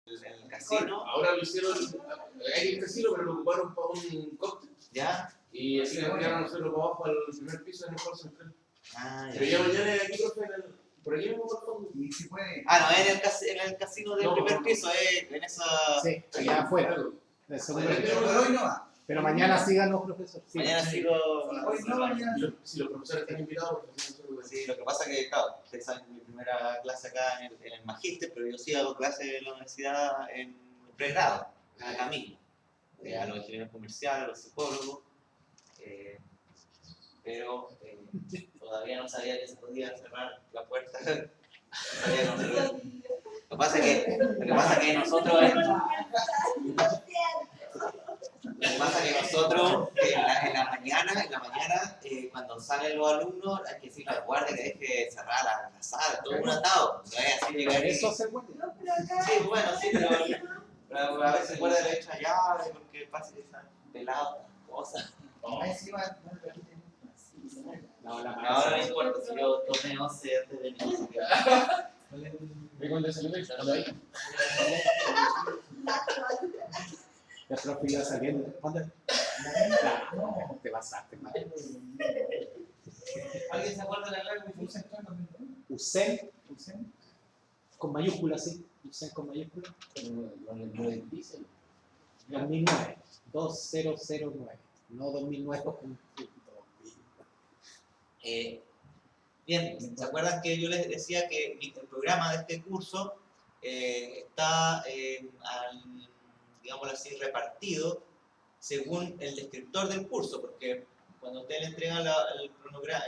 en el casino. Ahora lo hicieron, hay el casino, pero lo ocuparon para un cóctel. ¿Ya? Y así nos quedaron nosotros para abajo al primer piso en el hall central. Ah, Pero ya mañana aquí, profe, por aquí mismo por fondo. Y si puede. Ah, no, en el casino del primer piso, en esa... Sí, allá afuera. Del segundo piso. Pero hoy no va. Pero mañana síganos, profesor. Sí. Mañana sigo... Hoy no, mañana. Si los profesores están invitados, porque así nosotros... Sí, lo que pasa es que, claro, ustedes saben mi primera clase acá en el Magíster, pero yo sí hago clases en la universidad en pregrado, acá mismo. A los ingenieros comerciales, a los psicólogos, pero todavía no sabía que se podía cerrar la puerta. Lo que pasa es que nosotros en la mañana, cuando salen los alumnos, hay que decirle al guardia que deje cerrar la sala, todo un atado. No es así llegar y... Eso se puede. Sí, bueno, sí, pero a veces el guardia le echa llave porque pasa esa pelada, cosas. Ahí sí va. No, la Ahora no importa si yo tomé 11 antes de venir. ¿Ve cuando se lo ve? Ahí. La profe iba saliendo. ¿Dónde? No, te pasaste, madre. ¿Alguien se acuerda de la clave que puse? Usen, con mayúsculas, sí. Usen con mayúsculas. 2009. 2009. No 2009. Bien, ¿se acuerdan que yo les decía que el programa de este curso está, digámoslo así, repartido según el descriptor del curso? Porque cuando usted le entrega el cronograma,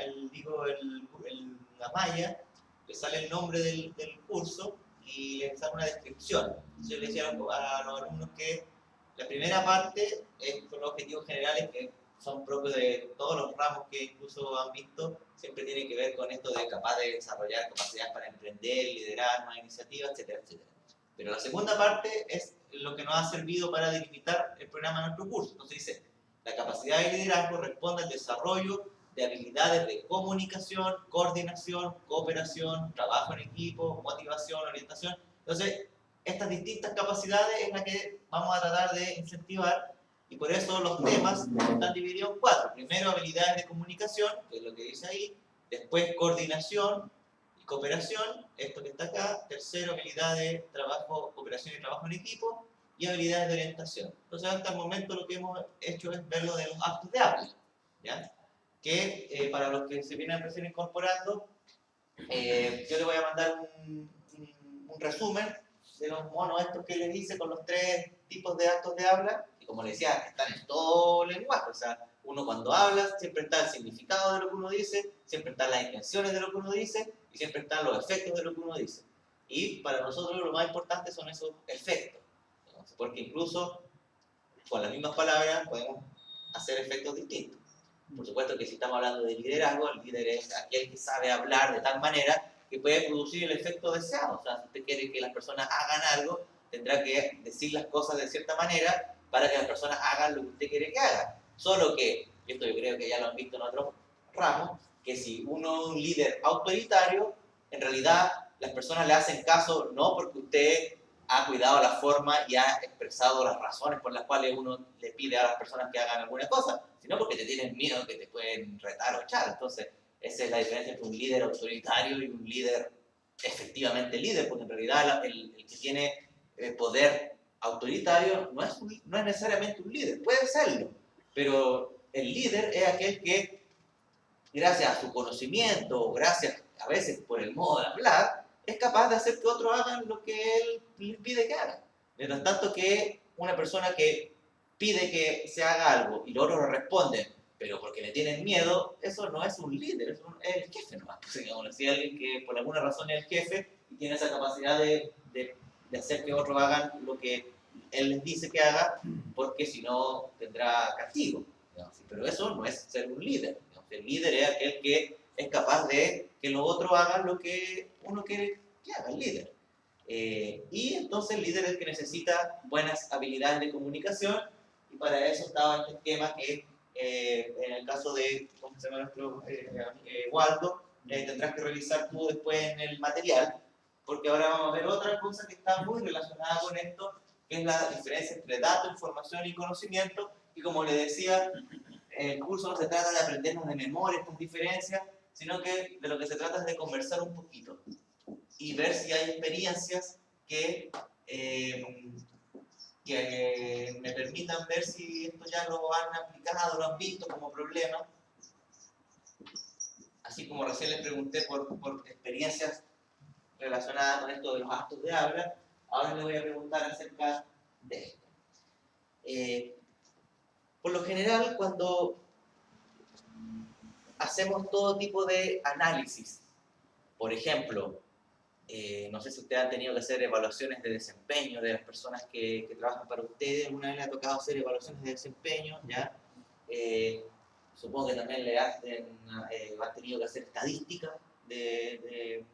la malla, le sale el nombre del curso y le sale una descripción. Entonces yo le decía a los alumnos que la primera parte son los objetivos generales que son propios de todos los ramos que incluso han visto, siempre tiene que ver con esto de capaz de desarrollar capacidades para emprender, liderar nuevas iniciativas, etcétera, etcétera. Pero la segunda parte es lo que nos ha servido para delimitar el programa de nuestro curso. Entonces dice, la capacidad de liderazgo responde al desarrollo de habilidades de comunicación, coordinación, cooperación, trabajo en equipo, motivación, orientación. Entonces, estas distintas capacidades es las que vamos a tratar de incentivar. Y por eso los temas están divididos en 4. Primero, habilidades de comunicación, que es lo que dice ahí. Después, coordinación y cooperación, esto que está acá. Tercero, habilidades de trabajo, cooperación y trabajo en equipo. Y habilidades de orientación. Entonces, hasta el momento lo que hemos hecho es ver lo de los actos de habla, ¿ya? Que para los que se vienen recién incorporando, yo les voy a mandar un resumen de los monos estos que les hice con los 3 tipos de actos de habla. Como les decía, están en todo lenguaje, o sea, uno cuando habla siempre está el significado de lo que uno dice, siempre están las intenciones de lo que uno dice y siempre están los efectos de lo que uno dice. Y para nosotros lo más importante son esos efectos, ¿no? Porque incluso con las mismas palabras podemos hacer efectos distintos. Por supuesto que si estamos hablando de liderazgo, el líder es aquel que sabe hablar de tal manera que puede producir el efecto deseado. O sea, si usted quiere que las personas hagan algo, tendrá que decir las cosas de cierta manera para que las personas hagan lo que usted quiere que hagan. Solo que, y esto yo creo que ya lo han visto en otros ramos, que si uno es un líder autoritario, en realidad las personas le hacen caso no porque usted ha cuidado la forma y ha expresado las razones por las cuales uno le pide a las personas que hagan alguna cosa, sino porque te tienen miedo que te pueden retar o echar. Entonces, esa es la diferencia entre un líder autoritario y un líder efectivamente líder, porque en realidad el que tiene poder autoritario no es necesariamente un líder, puede serlo, pero el líder es aquel que, gracias a su conocimiento, gracias a veces por el modo de hablar, es capaz de hacer que otros hagan lo que él les pide que hagan. Mientras tanto que una persona que pide que se haga algo y los otros le responden, pero porque le tienen miedo, eso no es un líder, es el jefe nomás. Digamos, si alguien que por alguna razón es el jefe y tiene esa capacidad de hacer que otros hagan lo que él les dice que haga, porque si no tendrá castigo. Digamos. Pero eso no es ser un líder. Digamos. El líder es aquel que es capaz de que los otros hagan lo que uno quiere que haga, el líder. Y entonces el líder es el que necesita buenas habilidades de comunicación, y para eso estaba este esquema que en el caso de, ¿cómo se llama nuestro Waldo? Tendrás que revisar tú después en el material, porque ahora vamos a ver otra cosa que está muy relacionada con esto, que es la diferencia entre datos, información y conocimiento, y como les decía, el curso no se trata de aprendernos de memoria estas diferencias, sino que de lo que se trata es de conversar un poquito y ver si hay experiencias que me permitan ver si esto ya lo han aplicado, lo han visto como problema. Así como recién les pregunté por experiencias relacionadas con esto de los actos de habla, ahora les voy a preguntar acerca de esto. Por lo general, cuando hacemos todo tipo de análisis, por ejemplo, no sé si ustedes han tenido que hacer evaluaciones de desempeño de las personas que trabajan para ustedes. Una vez les ha tocado hacer evaluaciones de desempeño, ¿ya? Supongo que también han tenido que hacer estadísticas de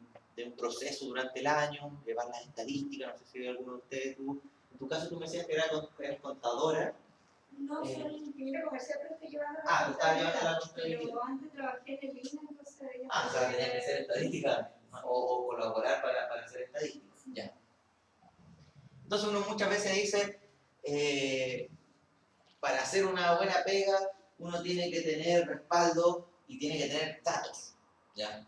un proceso durante el año, llevar las estadísticas. No sé si alguno de ustedes, en tu caso tú me decías que eras contadora. No, soy ingeniero comercial, pero estoy llevando tú estás llevando la contabilidad. Pero antes trabajé en el INA, entonces... O sea, tenías que hacer estadísticas o colaborar para hacer estadísticas. Ya. Entonces uno muchas veces dice, para hacer una buena pega, uno tiene que tener respaldo y tiene que tener datos, ¿ya?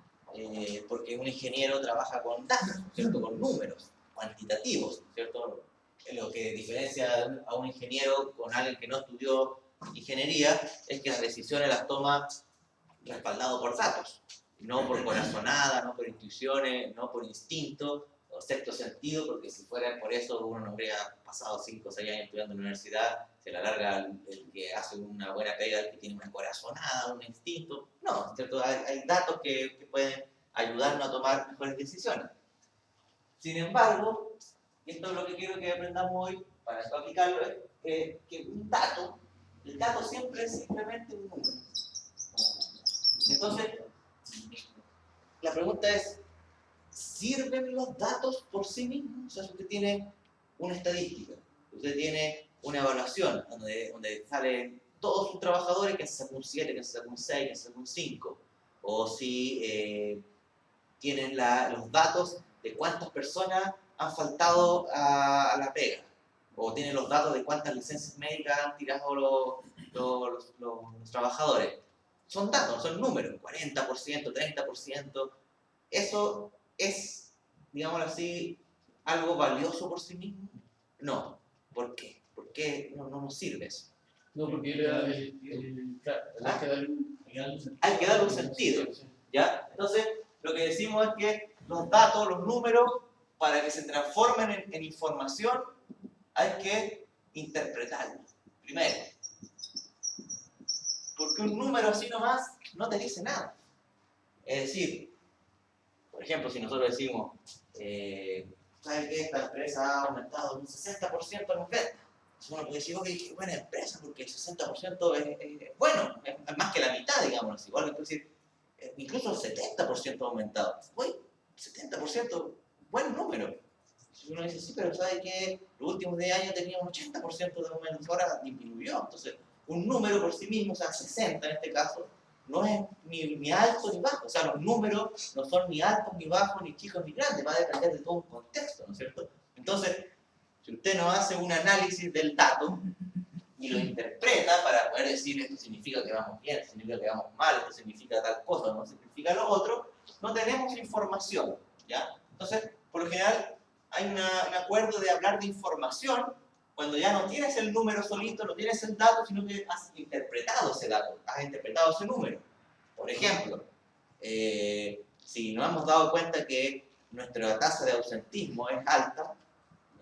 Porque un ingeniero trabaja con datos, ¿cierto? Con números cuantitativos, ¿cierto? Lo que diferencia a un ingeniero con alguien que no estudió ingeniería es que las decisiones las toma respaldado por datos, no por corazonada, no por intuiciones, no por instinto o sexto sentido, porque si fuera por eso uno no habría pasado 5 o 6 años estudiando en la universidad, se le alarga el que hace una buena pega, el que tiene una corazonada, un instinto. No, ¿cierto? Hay datos que pueden ayudarnos a tomar mejores decisiones. Sin embargo, y esto es lo que quiero que aprendamos hoy, para esto aplicarlo, es que el dato siempre es simplemente un número. Entonces, la pregunta es, ¿sirven los datos por sí mismos? O sea, si usted tiene una estadística, usted tiene una evaluación donde salen todos sus trabajadores, que se sacó un 7, que se sacó un 6, que se sacó un 5, o si tienen los datos de cuántas personas han faltado a la pega, o tienen los datos de cuántas licencias médicas han tirado los trabajadores. Son datos, son números, 40%, 30%. ¿Eso es, digámoslo así, algo valioso por sí mismo? No. ¿Por qué? ¿Por qué no nos sirve eso? No, porque Hay que darle un sentido, ¿ya? Entonces, lo que decimos es que los datos, los números, para que se transformen en información, hay que interpretarlos, primero. Porque un número así nomás no te dice nada. Es decir, por ejemplo, si nosotros decimos, ¿sabes qué? Esta empresa ha aumentado un 60% en ventas. Uno puede decir, ok, qué buena empresa, porque el 60% es bueno, es más que la mitad, digamos. Igual que puede decir, incluso el 70% ha aumentado. Uy, 70%, buen número. Si uno dice, sí, pero ¿sabe qué? Los últimos 10 años tenía un 80% de aumento, ahora disminuyó. Entonces, un número por sí mismo, o sea, 60 en este caso, no es ni alto ni bajo. O sea, los números no son ni altos ni bajos, ni chicos ni grandes, va a depender de todo un contexto, ¿no es cierto? Entonces, si usted no hace un análisis del dato y lo interpreta para poder decir esto significa que vamos bien, esto significa que vamos mal, esto significa tal cosa, no significa lo otro, no tenemos información, ¿ya? Entonces, por lo general, hay un acuerdo de hablar de información cuando ya no tienes el número solito, no tienes el dato, sino que has interpretado ese dato, has interpretado ese número. Por ejemplo, si nos hemos dado cuenta que nuestra tasa de ausentismo es alta,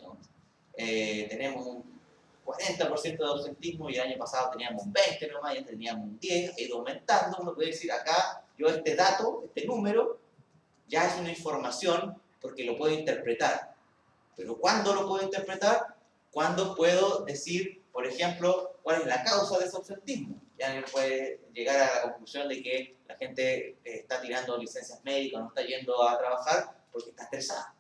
¿no? Tenemos un 40% de ausentismo y el año pasado teníamos un 20 nomás, ya teníamos un 10, ha ido aumentando. Uno puede decir acá, yo este dato, este número, ya es una información porque lo puedo interpretar. Pero ¿cuándo lo puedo interpretar? Cuando puedo decir, por ejemplo, cuál es la causa de ese ausentismo. Ya no puede llegar a la conclusión de que la gente está tirando licencias médicas, no está yendo a trabajar porque está estresada,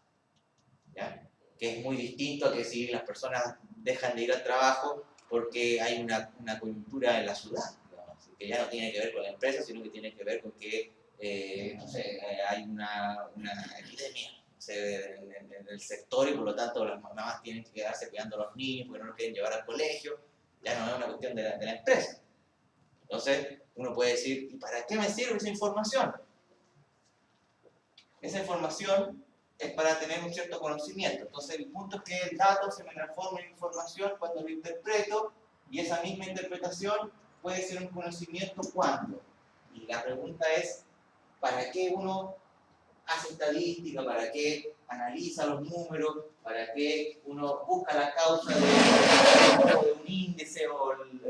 ¿ya? Que es muy distinto a que si las personas dejan de ir al trabajo porque hay una coyuntura en la ciudad, digamos, que ya no tiene que ver con la empresa, sino que tiene que ver con que no sé, hay una epidemia en el sector y por lo tanto las mamás tienen que quedarse cuidando a los niños porque no los quieren llevar al colegio, ya no es una cuestión de la empresa. Entonces uno puede decir, ¿y para qué me sirve esa información? Esa información es para tener un cierto conocimiento. Entonces el punto es que el dato se me transforma en información cuando lo interpreto y esa misma interpretación puede ser un conocimiento cuando. Y la pregunta es, ¿para qué uno hace estadística? ¿Para qué analiza los números? ¿Para qué uno busca la causa de un índice o el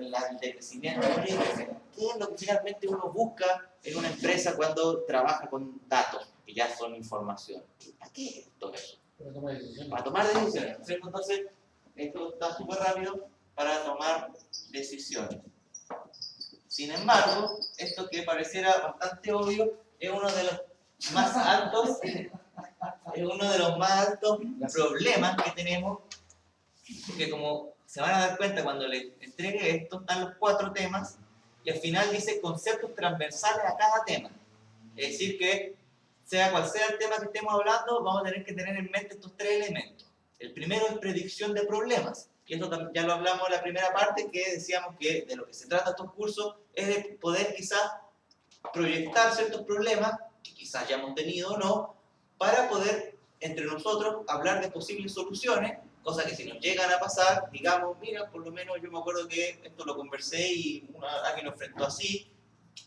decrecimiento de un índice? ¿Qué es lo que finalmente uno busca en una empresa cuando trabaja con datos que ya son información? ¿Para qué es todo eso? Para tomar decisiones. Entonces, esto está súper rápido para tomar decisiones. Sin embargo, esto que pareciera bastante obvio es uno de los más altos, problemas que tenemos, porque como se van a dar cuenta cuando les entregue esto, están los 4 temas y al final dice conceptos transversales a cada tema. Es decir que, sea cual sea el tema que estemos hablando, vamos a tener que tener en mente estos 3 elementos. El primero es predicción de problemas. Y esto ya lo hablamos en la primera parte, que decíamos que de lo que se trata estos cursos es de poder quizás proyectar ciertos problemas, que quizás ya hemos tenido o no, para poder entre nosotros hablar de posibles soluciones, cosas que si nos llegan a pasar, digamos, mira, por lo menos yo me acuerdo que esto lo conversé y alguien lo enfrentó así,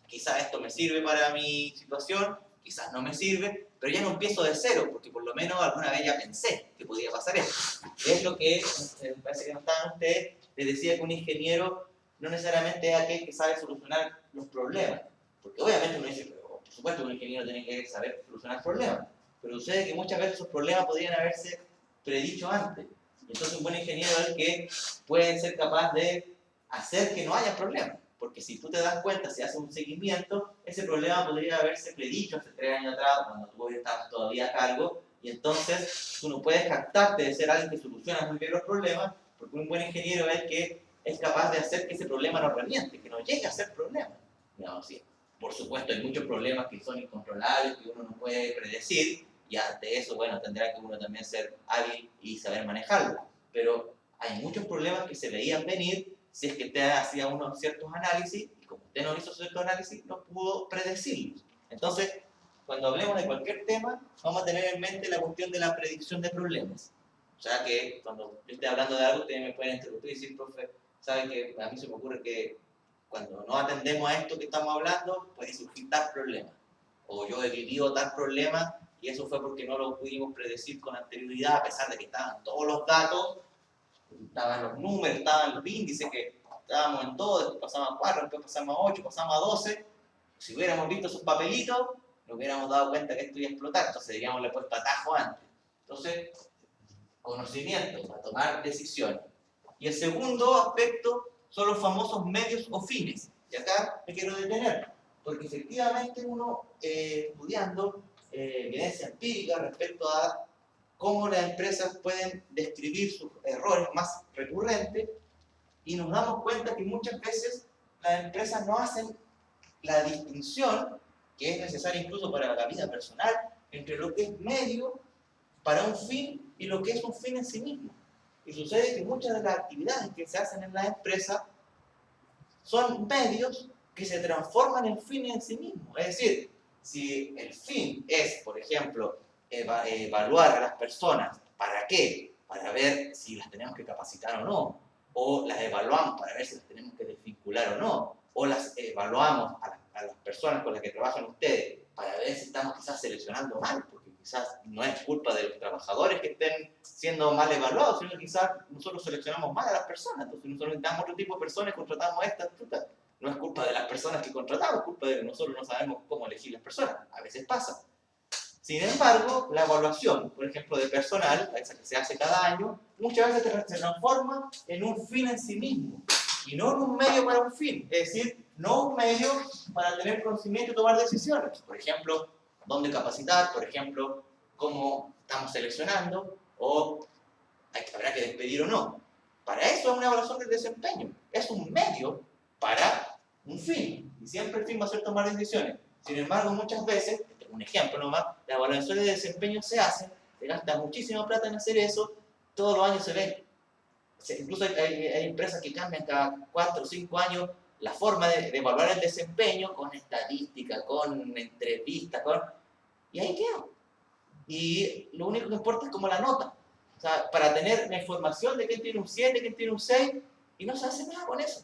quizás esto me sirve para mi situación, quizás no me sirve, pero ya no empiezo de cero, porque por lo menos alguna vez ya pensé que podía pasar esto. Es lo que, me parece que no estaban ustedes, les decía que un ingeniero no necesariamente es aquel que sabe solucionar los problemas, porque obviamente uno dice, pero por supuesto un ingeniero tiene que saber solucionar problemas, pero sucede que muchas veces esos problemas podrían haberse predicho antes, y entonces un buen ingeniero es el que puede ser capaz de hacer que no haya problemas. Porque si tú te das cuenta, si haces un seguimiento, ese problema podría haberse predicho hace 3 años atrás, cuando tú estabas todavía a cargo, y entonces tú no puedes jactarte de ser alguien que soluciona muy bien los problemas, porque un buen ingeniero es el que es capaz de hacer que ese problema no reviente, que no llegue a ser problema. No, sí. Por supuesto, hay muchos problemas que son incontrolables, que uno no puede predecir, y ante eso, bueno, tendrá que uno también ser hábil y saber manejarlo. Pero hay muchos problemas que se veían venir si es que usted hacía unos ciertos análisis, y como usted no hizo ciertos análisis, no pudo predecirlos. Entonces, cuando hablemos de cualquier tema, vamos a tener en mente la cuestión de la predicción de problemas. O sea que cuando yo esté hablando de algo, ustedes me pueden interrumpir y decir, profe, ¿saben que a mí se me ocurre que cuando no atendemos a esto que estamos hablando, puede surgir tal problema? O yo he vivido tal problema y eso fue porque no lo pudimos predecir con anterioridad, a pesar de que estaban todos los datos, estaban los números, estaban los índices, que estábamos en todo, después pasamos a 4, después pasamos a 8, pasamos a 12. Si hubiéramos visto esos papelitos, nos hubiéramos dado cuenta que esto iba a explotar, entonces deberíamos haberle puesto atajo antes. Entonces, conocimiento para tomar decisiones. Y el segundo aspecto son los famosos medios o fines. Y acá me quiero detener, porque efectivamente uno, estudiando evidencia empírica respecto a cómo las empresas pueden describir sus errores más recurrentes, y nos damos cuenta que muchas veces las empresas no hacen la distinción, que es necesaria incluso para la vida personal, entre lo que es medio para un fin y lo que es un fin en sí mismo. Y sucede que muchas de las actividades que se hacen en las empresas son medios que se transforman en fines en sí mismos. Es decir, si el fin es, por ejemplo, evaluar a las personas, ¿para qué? Para ver si las tenemos que capacitar o no, o las evaluamos para ver si las tenemos que desvincular o no, o las evaluamos a las personas con las que trabajan ustedes para ver si estamos quizás seleccionando mal, porque quizás no es culpa de los trabajadores que estén siendo mal evaluados, sino que quizás nosotros seleccionamos mal a las personas, entonces nosotros necesitamos otro tipo de personas y contratamos estas. No es culpa de las personas que contratamos, es culpa de que nosotros no sabemos cómo elegir las personas, a veces pasa. Sin embargo, la evaluación, por ejemplo, de personal, esa que se hace cada año, muchas veces se transforma en un fin en sí mismo, y no en un medio para un fin, es decir, no un medio para tener conocimiento y tomar decisiones. Por ejemplo, dónde capacitar, por ejemplo, cómo estamos seleccionando, o habrá que despedir o no. Para eso es una evaluación del desempeño, es un medio para un fin, y siempre el fin va a ser tomar decisiones. Sin embargo, muchas veces, un ejemplo nomás, las evaluaciones de desempeño se hacen se gasta muchísima plata en hacer eso, todos los años se ven. Incluso hay empresas que cambian cada 4 o 5 años la forma de evaluar el desempeño con estadística, con entrevistas, y ahí queda. Y lo único que importa es como la nota. O sea, para tener la información de quién tiene un 7, quién tiene un 6, y no se hace nada con eso.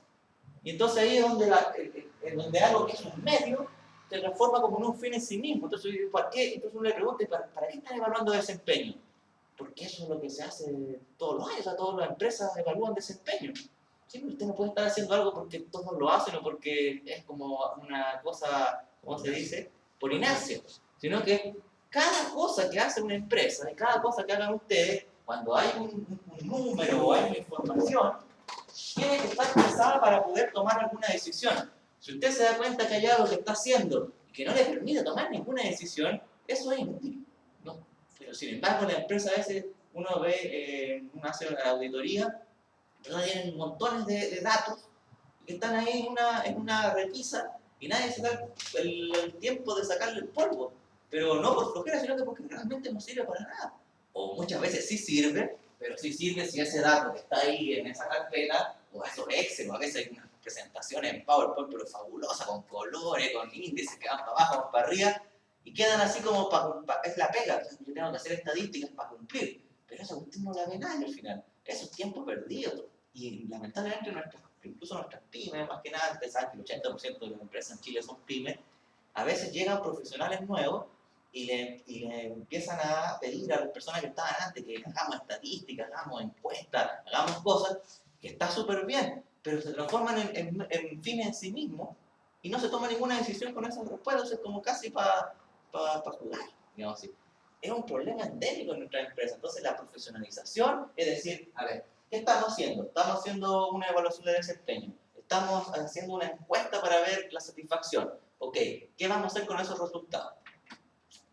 Y entonces ahí es donde algo que es un medio se transforma como en un fin en sí mismo. Entonces, ¿para qué? Entonces uno le pregunta, ¿para qué están evaluando desempeño? Porque eso es lo que se hace todos los años, o sea, todas las empresas evalúan desempeño. Sí, usted no puede estar haciendo algo porque todos lo hacen o porque es como una cosa, ¿cómo se dice? Por inercia. Sino que cada cosa que hace una empresa y cada cosa que hagan ustedes, cuando hay un número o hay una información, tiene que estar pensada para poder tomar alguna decisión. Si usted se da cuenta que hay algo que está haciendo y que no le permite tomar ninguna decisión, eso es inútil, ¿no? Pero sin embargo, la empresa a veces uno ve, uno hace una auditoría, entonces tienen montones de datos que están ahí en una repisa y nadie se da el tiempo de sacarle el polvo, pero no por flojera, sino que porque realmente no sirve para nada. O muchas veces sí sirve, pero sí sirve si ese dato que está ahí en esa carpeta, o esos Excel, o a veces hay unas presentaciones en PowerPoint, pero fabulosas, con colores, con índices que van para abajo, van para arriba, y quedan así como es la pega. O sea, yo tengo que hacer estadísticas para cumplir, pero esa cuestión no la ve nadie al final. Eso es tiempo perdido. Y lamentablemente incluso nuestras pymes, más que nada, ustedes saben que el 80% de las empresas en Chile son pymes, a veces llegan profesionales nuevos y le empiezan a pedir a las personas que estaban antes que hagamos estadísticas, hagamos encuestas, hagamos cosas, que está súper bien, pero se transforman en fines en sí mismos y no se toma ninguna decisión con esas respuestas, es como casi para jugar, digamos así. Es un problema endémico en nuestra empresa. Entonces la profesionalización es decir, a ver, ¿qué estamos haciendo? Estamos haciendo una evaluación de desempeño, estamos haciendo una encuesta para ver la satisfacción. Ok, ¿qué vamos a hacer con esos resultados?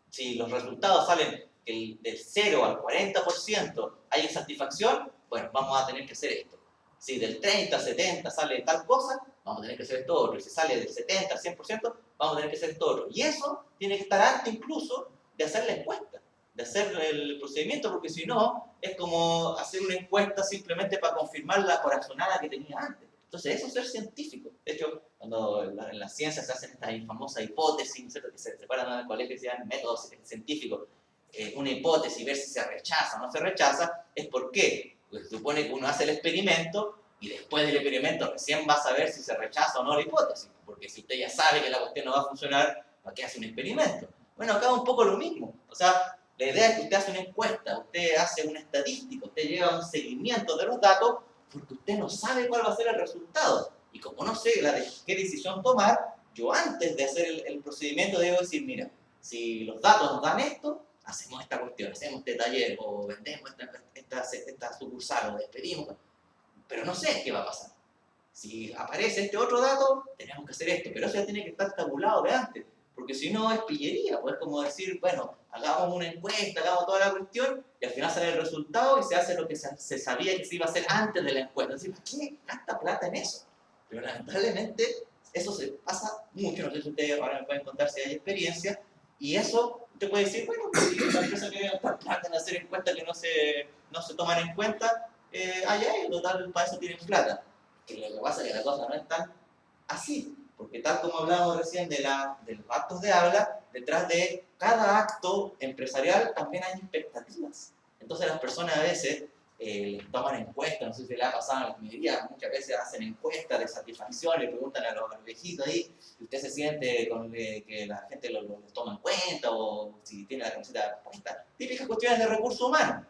Si los resultados salen del 0 al 40% hay insatisfacción, bueno, vamos a tener que hacer esto. Si del 30 al 70 sale tal cosa, vamos a tener que hacer esto otro. Y si sale del 70 al 100%, vamos a tener que hacer esto otro. Y eso tiene que estar antes incluso de hacer la encuesta, de hacer el procedimiento, porque si no, es como hacer una encuesta simplemente para confirmar la corazonada que tenía antes. Entonces, eso es ser científico. De hecho, cuando en las ciencias se hacen estas famosas hipótesis, ¿cierto? Que se separan en el colegio y se llaman métodos científicos, una hipótesis, ver si se rechaza o no se rechaza, es por qué. Porque se supone que uno hace el experimento y después del experimento recién va a saber si se rechaza o no la hipótesis. Porque si usted ya sabe que la cuestión no va a funcionar, ¿para qué hace un experimento? Bueno, acá es un poco lo mismo. O sea, la idea es que usted hace una encuesta, usted hace una estadística, usted lleva un seguimiento de los datos porque usted no sabe cuál va a ser el resultado. Y como no sé qué decisión tomar, yo antes de hacer el procedimiento debo decir, mira, si los datos nos dan esto, hacemos esta cuestión, hacemos este taller, o vendemos esta sucursal, o despedimos, pero no sé qué va a pasar. Si aparece este otro dato, tenemos que hacer esto, pero eso ya tiene que estar tabulado de antes, porque si no es pillería, pues es como decir, bueno, hagamos una encuesta, hagamos toda la cuestión, y al final sale el resultado y se hace lo que se sabía que se iba a hacer antes de la encuesta. Es decir, ¿para qué gasta plata en eso? Pero lamentablemente eso se pasa mucho, no sé si ustedes ahora me pueden contar si hay experiencia, y eso usted puede decir, bueno, si la empresa quiere gastar plata en hacer encuestas que no se toman en cuenta, allá ellos, total, para eso tienen plata. Que lo que pasa es que la cosa no es tan así, porque tal como hablábamos recién de los actos de habla, detrás de cada acto empresarial también hay expectativas. Entonces las personas a veces toman encuestas, no sé si le ha pasado en las minerías, muchas veces hacen encuestas de satisfacción, le preguntan a los viejitos ahí, si usted se siente con que la gente lo toma en cuenta, o si tiene la camiseta puesta, típicas cuestiones de recursos humanos.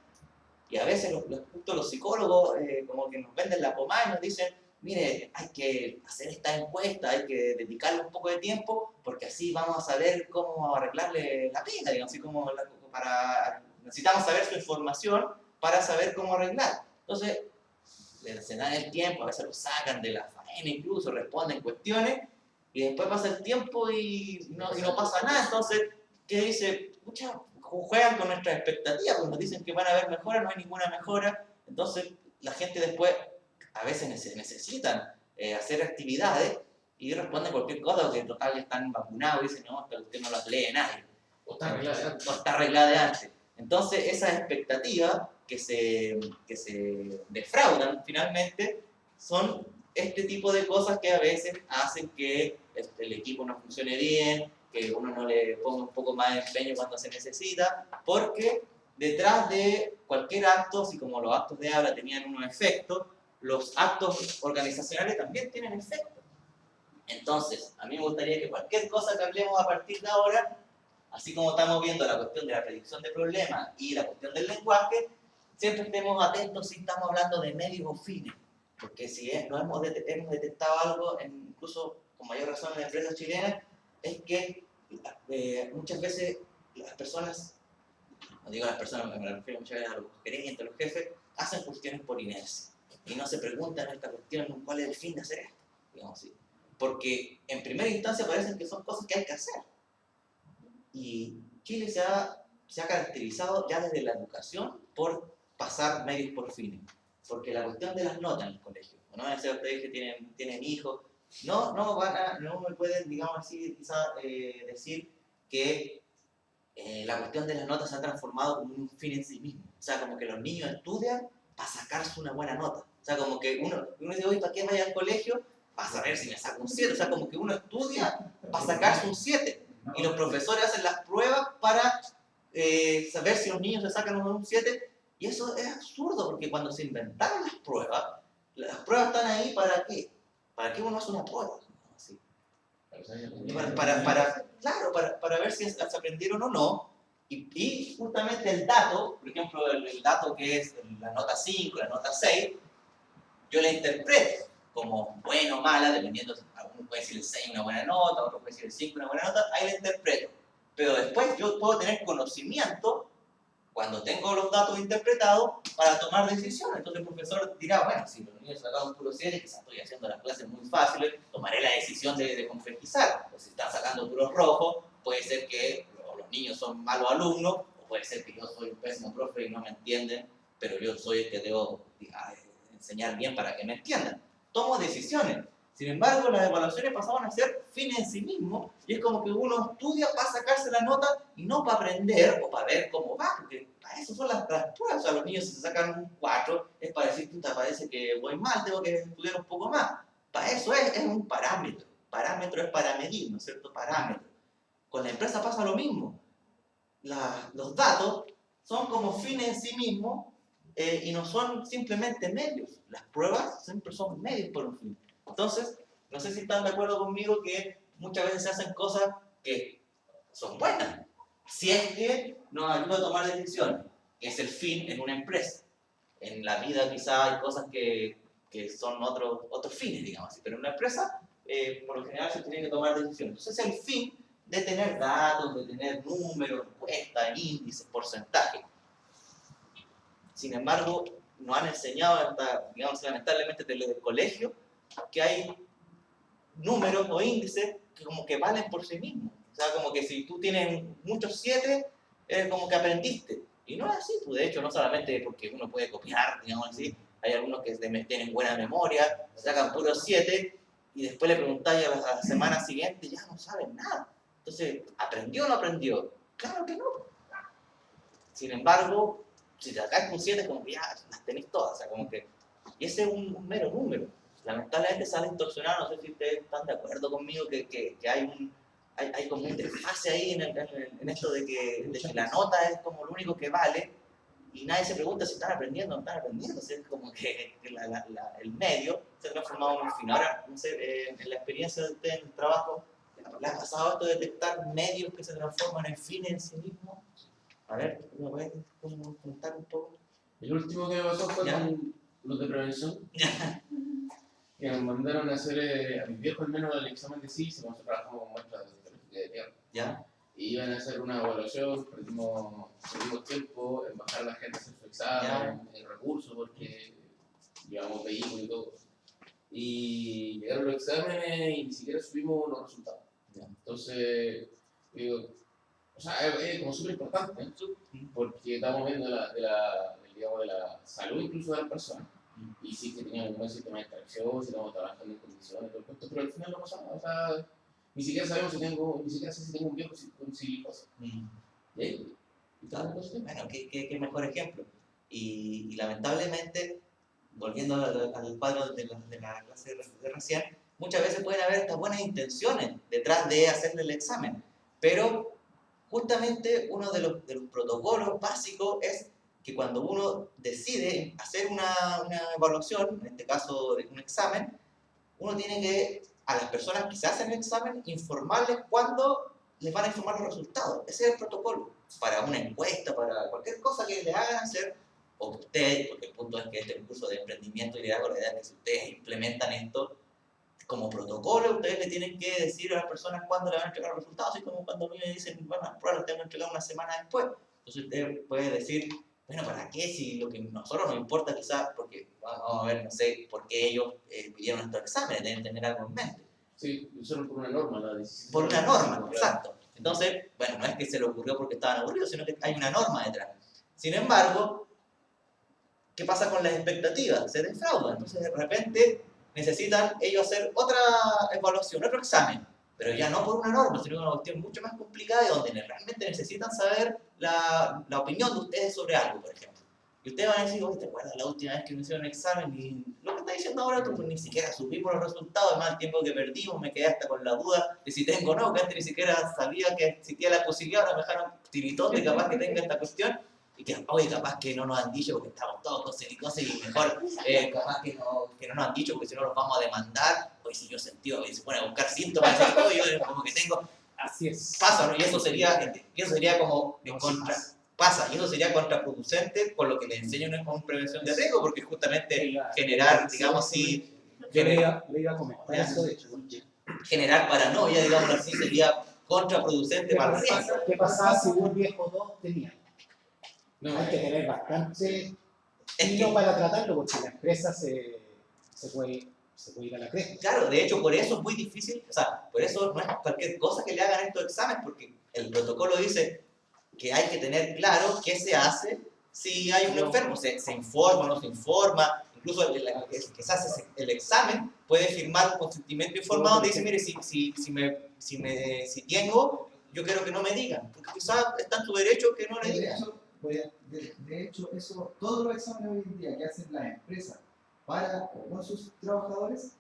Y a veces justo los psicólogos como que nos venden la pomada y nos dicen, mire, hay que hacer esta encuesta, hay que dedicarle un poco de tiempo, porque así vamos a saber cómo arreglarle la pega, digamos, así como necesitamos saber su información para saber cómo arreglar. Entonces, se dan el tiempo, a veces lo sacan de la faena incluso, responden cuestiones, y después pasa el tiempo y no pasa nada. Entonces, ¿qué dice? Muchas juegan con nuestras expectativas, cuando nos dicen que van a haber mejoras, no hay ninguna mejora. Entonces, la gente después a veces necesitan hacer actividades y responden cualquier cosa, porque en total ya están vacunados y dicen, no, hasta usted no lo lee nadie. O está arreglada de antes. No está arreglada de antes. Entonces, esas expectativas que se defraudan finalmente son este tipo de cosas que a veces hacen que el equipo no funcione bien, que uno no le ponga un poco más de empeño cuando se necesita, porque detrás de cualquier acto, así como los actos de habla tenían unos efectos, los actos organizacionales también tienen efectos. Entonces, a mí me gustaría que cualquier cosa que hablemos a partir de ahora, así como estamos viendo la cuestión de la predicción de problemas y la cuestión del lenguaje, siempre estemos atentos si estamos hablando de medios o fines. Porque si no hemos detectado algo, incluso con mayor razón en empresas chilenas, es que muchas veces las personas, no digo las personas, me refiero muchas veces a los gerentes, a los jefes, hacen cuestiones por inercia. Y no se preguntan en esta cuestión cuál es el fin de hacer esto, digamos así. Porque en primera instancia parecen que son cosas que hay que hacer. Y Chile se ha caracterizado ya desde la educación por pasar medios por fines. Porque la cuestión de las notas en el colegio, no van a ser ustedes que tienen hijos, no me pueden, digamos así, quizás decir que la cuestión de las notas se ha transformado como un fin en sí mismo. O sea, como que los niños estudian para sacarse una buena nota. O sea, como que uno dice, oye, ¿para qué vaya al colegio? Para saber si me saco un 7. O sea, como que uno estudia para sacarse un 7. Y los profesores hacen las pruebas para saber si los niños se sacan un 7. Y eso es absurdo, porque cuando se inventaron las pruebas están ahí ¿para qué? ¿Para qué uno hace una prueba? Así. Para ver si se aprendieron o no. Y justamente el dato, por ejemplo, el dato que es la nota 5, la nota 6, yo la interpreto como buena o mala, dependiendo, algunos pueden decir el 6 una buena nota, otros pueden decir el 5 una buena nota, ahí la interpreto. Pero después yo puedo tener conocimiento, cuando tengo los datos interpretados, para tomar decisiones. Entonces el profesor dirá, bueno, si los niños sacaron puro 7, quizás estoy haciendo las clases muy fáciles, tomaré la decisión de complejizar. O si están sacando puros rojos, puede ser que los niños son malos alumnos, o puede ser que yo soy un pésimo profe y no me entienden, pero yo soy el que debo enseñar bien para que me entiendan. Tomo decisiones. Sin embargo, las evaluaciones pasaban a ser fines en sí mismos, y es como que uno estudia para sacarse la nota y no para aprender o para ver cómo va, porque para eso son las pruebas. O sea, los niños si se sacan un 4 es para decir, puta, parece que voy mal, tengo que estudiar un poco más. Para eso es un parámetro. Parámetro es para medir, ¿no es cierto? Parámetro. Con la empresa pasa lo mismo. Los datos son como fines en sí mismos y no son simplemente medios. Las pruebas siempre son medios por un fin. Entonces, no sé si están de acuerdo conmigo que muchas veces se hacen cosas que son buenas, si es que nos ayuda a tomar decisiones, que es el fin en una empresa. En la vida quizá hay cosas que son otros fines, digamos así, pero en una empresa, por lo general se tiene que tomar decisiones. Entonces es el fin de tener datos, de tener números, encuestas, índices, porcentajes. Sin embargo, nos han enseñado, digamos, lamentablemente desde el colegio, que hay números o índices que como que valen por sí mismos. O sea, como que si tú tienes muchos 7, como que aprendiste. Y no es así, pues de hecho, no solamente porque uno puede copiar, digamos así, hay algunos que tienen buena memoria, sacan puros 7, y después le preguntáis a la semana siguiente, ya no saben nada. Entonces, ¿aprendió o no aprendió? Claro que no. Sin embargo, si te sacas un 7, como que ya las tenéis todas, o sea, como que... Y ese es un mero número. Lamentablemente se ha distorsionado, no sé si ustedes están de acuerdo conmigo, que hay como un desfase ahí en esto de que la nota es como lo único que vale, y nadie se pregunta si están aprendiendo o no están aprendiendo. O sea, es como que el medio se ha transformado en un fin. Ahora, no sé, en la experiencia de ustedes en el trabajo, ¿le ha pasado esto de detectar medios que se transforman en fines en sí mismos? A ver, ¿me puedes contar un poco? El último que me pasó fue con los de prevención, que nos mandaron a hacer, a mis viejos al menos, el examen de SIS, nosotros trabajamos con muestras de tierra. ¿Ya? Y iban a hacer una evaluación, perdimos tiempo en bajar a la gente a hacer su examen, en recursos, porque llevamos vehículos y todo. Y llegaron los exámenes y ni siquiera subimos los resultados. Entonces, digo, o sea, es como súper importante, ¿eh? Porque estamos viendo digamos, de la salud incluso de las personas. Y sí que teníamos un buen sistema de extracción, si estamos trabajando en condiciones, todo esto, pero al final no pasa nada. O sea, ni siquiera sabemos ni siquiera sé si tengo un viejo con silicosis. Y Claro, bueno, qué mejor ejemplo. Y lamentablemente, volviendo al cuadro de la clase de recién, muchas veces pueden haber estas buenas intenciones detrás de hacerle el examen, pero justamente uno de los protocolos básicos es que cuando uno decide hacer una evaluación, en este caso de un examen, uno tiene que, a las personas que se hacen el examen, informarles cuándo les van a informar los resultados. Ese es el protocolo. Para una encuesta, para cualquier cosa que les hagan hacer, o que ustedes, porque el punto es que este es un curso de emprendimiento y liderazgo, la idea es que si ustedes implementan esto como protocolo, ustedes le tienen que decir a las personas cuándo le van a entregar los resultados, así como cuando a mí me dicen, bueno, las pruebas las tengo que entregar una semana después. Entonces usted puede decir, bueno, ¿para qué? Si lo que a nosotros nos importa quizás, porque vamos a ver, no sé, por qué ellos pidieron estos exámenes, deben tener algo en mente. Sí, solo por una norma, la decisión. Por una norma, exacto. Entonces, bueno, no es que se le ocurrió porque estaban aburridos, sino que hay una norma detrás. Sin embargo, ¿qué pasa con las expectativas? Se defraudan. Entonces, de repente, necesitan ellos hacer otra evaluación, otro examen, pero ya no por una norma, sino una cuestión mucho más complicada y donde realmente necesitan saber la opinión de ustedes sobre algo, por ejemplo. Y ustedes van a decir, oye, ¿te acuerdas la última vez que me hicieron un examen? Y lo que está diciendo ahora tú, pues ni siquiera supimos los resultados, además el tiempo que perdimos, me quedé hasta con la duda de si tengo o no, que antes ni siquiera sabía que existía la posibilidad, ahora me dejaron tiritón de capaz que tenga esta cuestión. Y que, oye, capaz que no nos han dicho porque estamos todos cosas y cosas, y mejor, capaz que no nos han dicho porque si no los vamos a demandar. Oye, si yo sentí, y se pone a buscar síntomas, y todo, yo como que tengo. Así es. Pasa, ¿no? Y eso sería como en contra. Pasa, y eso sería contraproducente con lo que le enseñan con prevención de riesgo, porque justamente generar, digamos así. Yo le iba a comentar eso, de hecho. Generar paranoia, digamos así, sería contraproducente para el riesgo. ¿Qué pasaba si un viejo 2 tenía? No, Hay que tener bastante Es tino que, para tratarlo porque la empresa se puede ir a la cresta. claro, de hecho, por eso es muy difícil, o sea, por eso no es cualquier cosa que le hagan estos exámenes, porque el protocolo dice que hay que tener claro qué se hace si hay un enfermo, se informa o no se informa, incluso el que se hace el examen puede firmar un consentimiento informado donde dice, mire, si tengo, yo quiero que no me digan, porque quizás está en su derecho que no le digan. De hecho, eso, todos los exámenes hoy en día que hacen las empresas para con sus trabajadores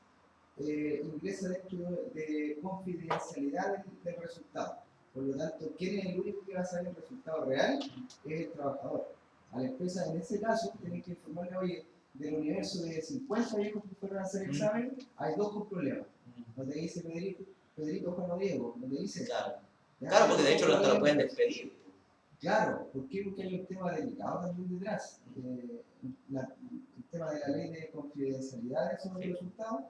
ingresa dentro de confidencialidad del resultado. Por lo tanto, ¿quién es el único que va a saber el resultado real? Es el trabajador. A la empresa, en ese caso, tienen que informarle, oye, del universo de 50 viejos que fueron a hacer examen, hay 2 con problemas. Donde dice Pedrito Juan o Diego, donde dice... Claro, porque de hecho hasta lo pueden despedir. Claro, ¿por qué? Porque hay un tema delicado también detrás. El tema de la ley de confidencialidad de esos resultados,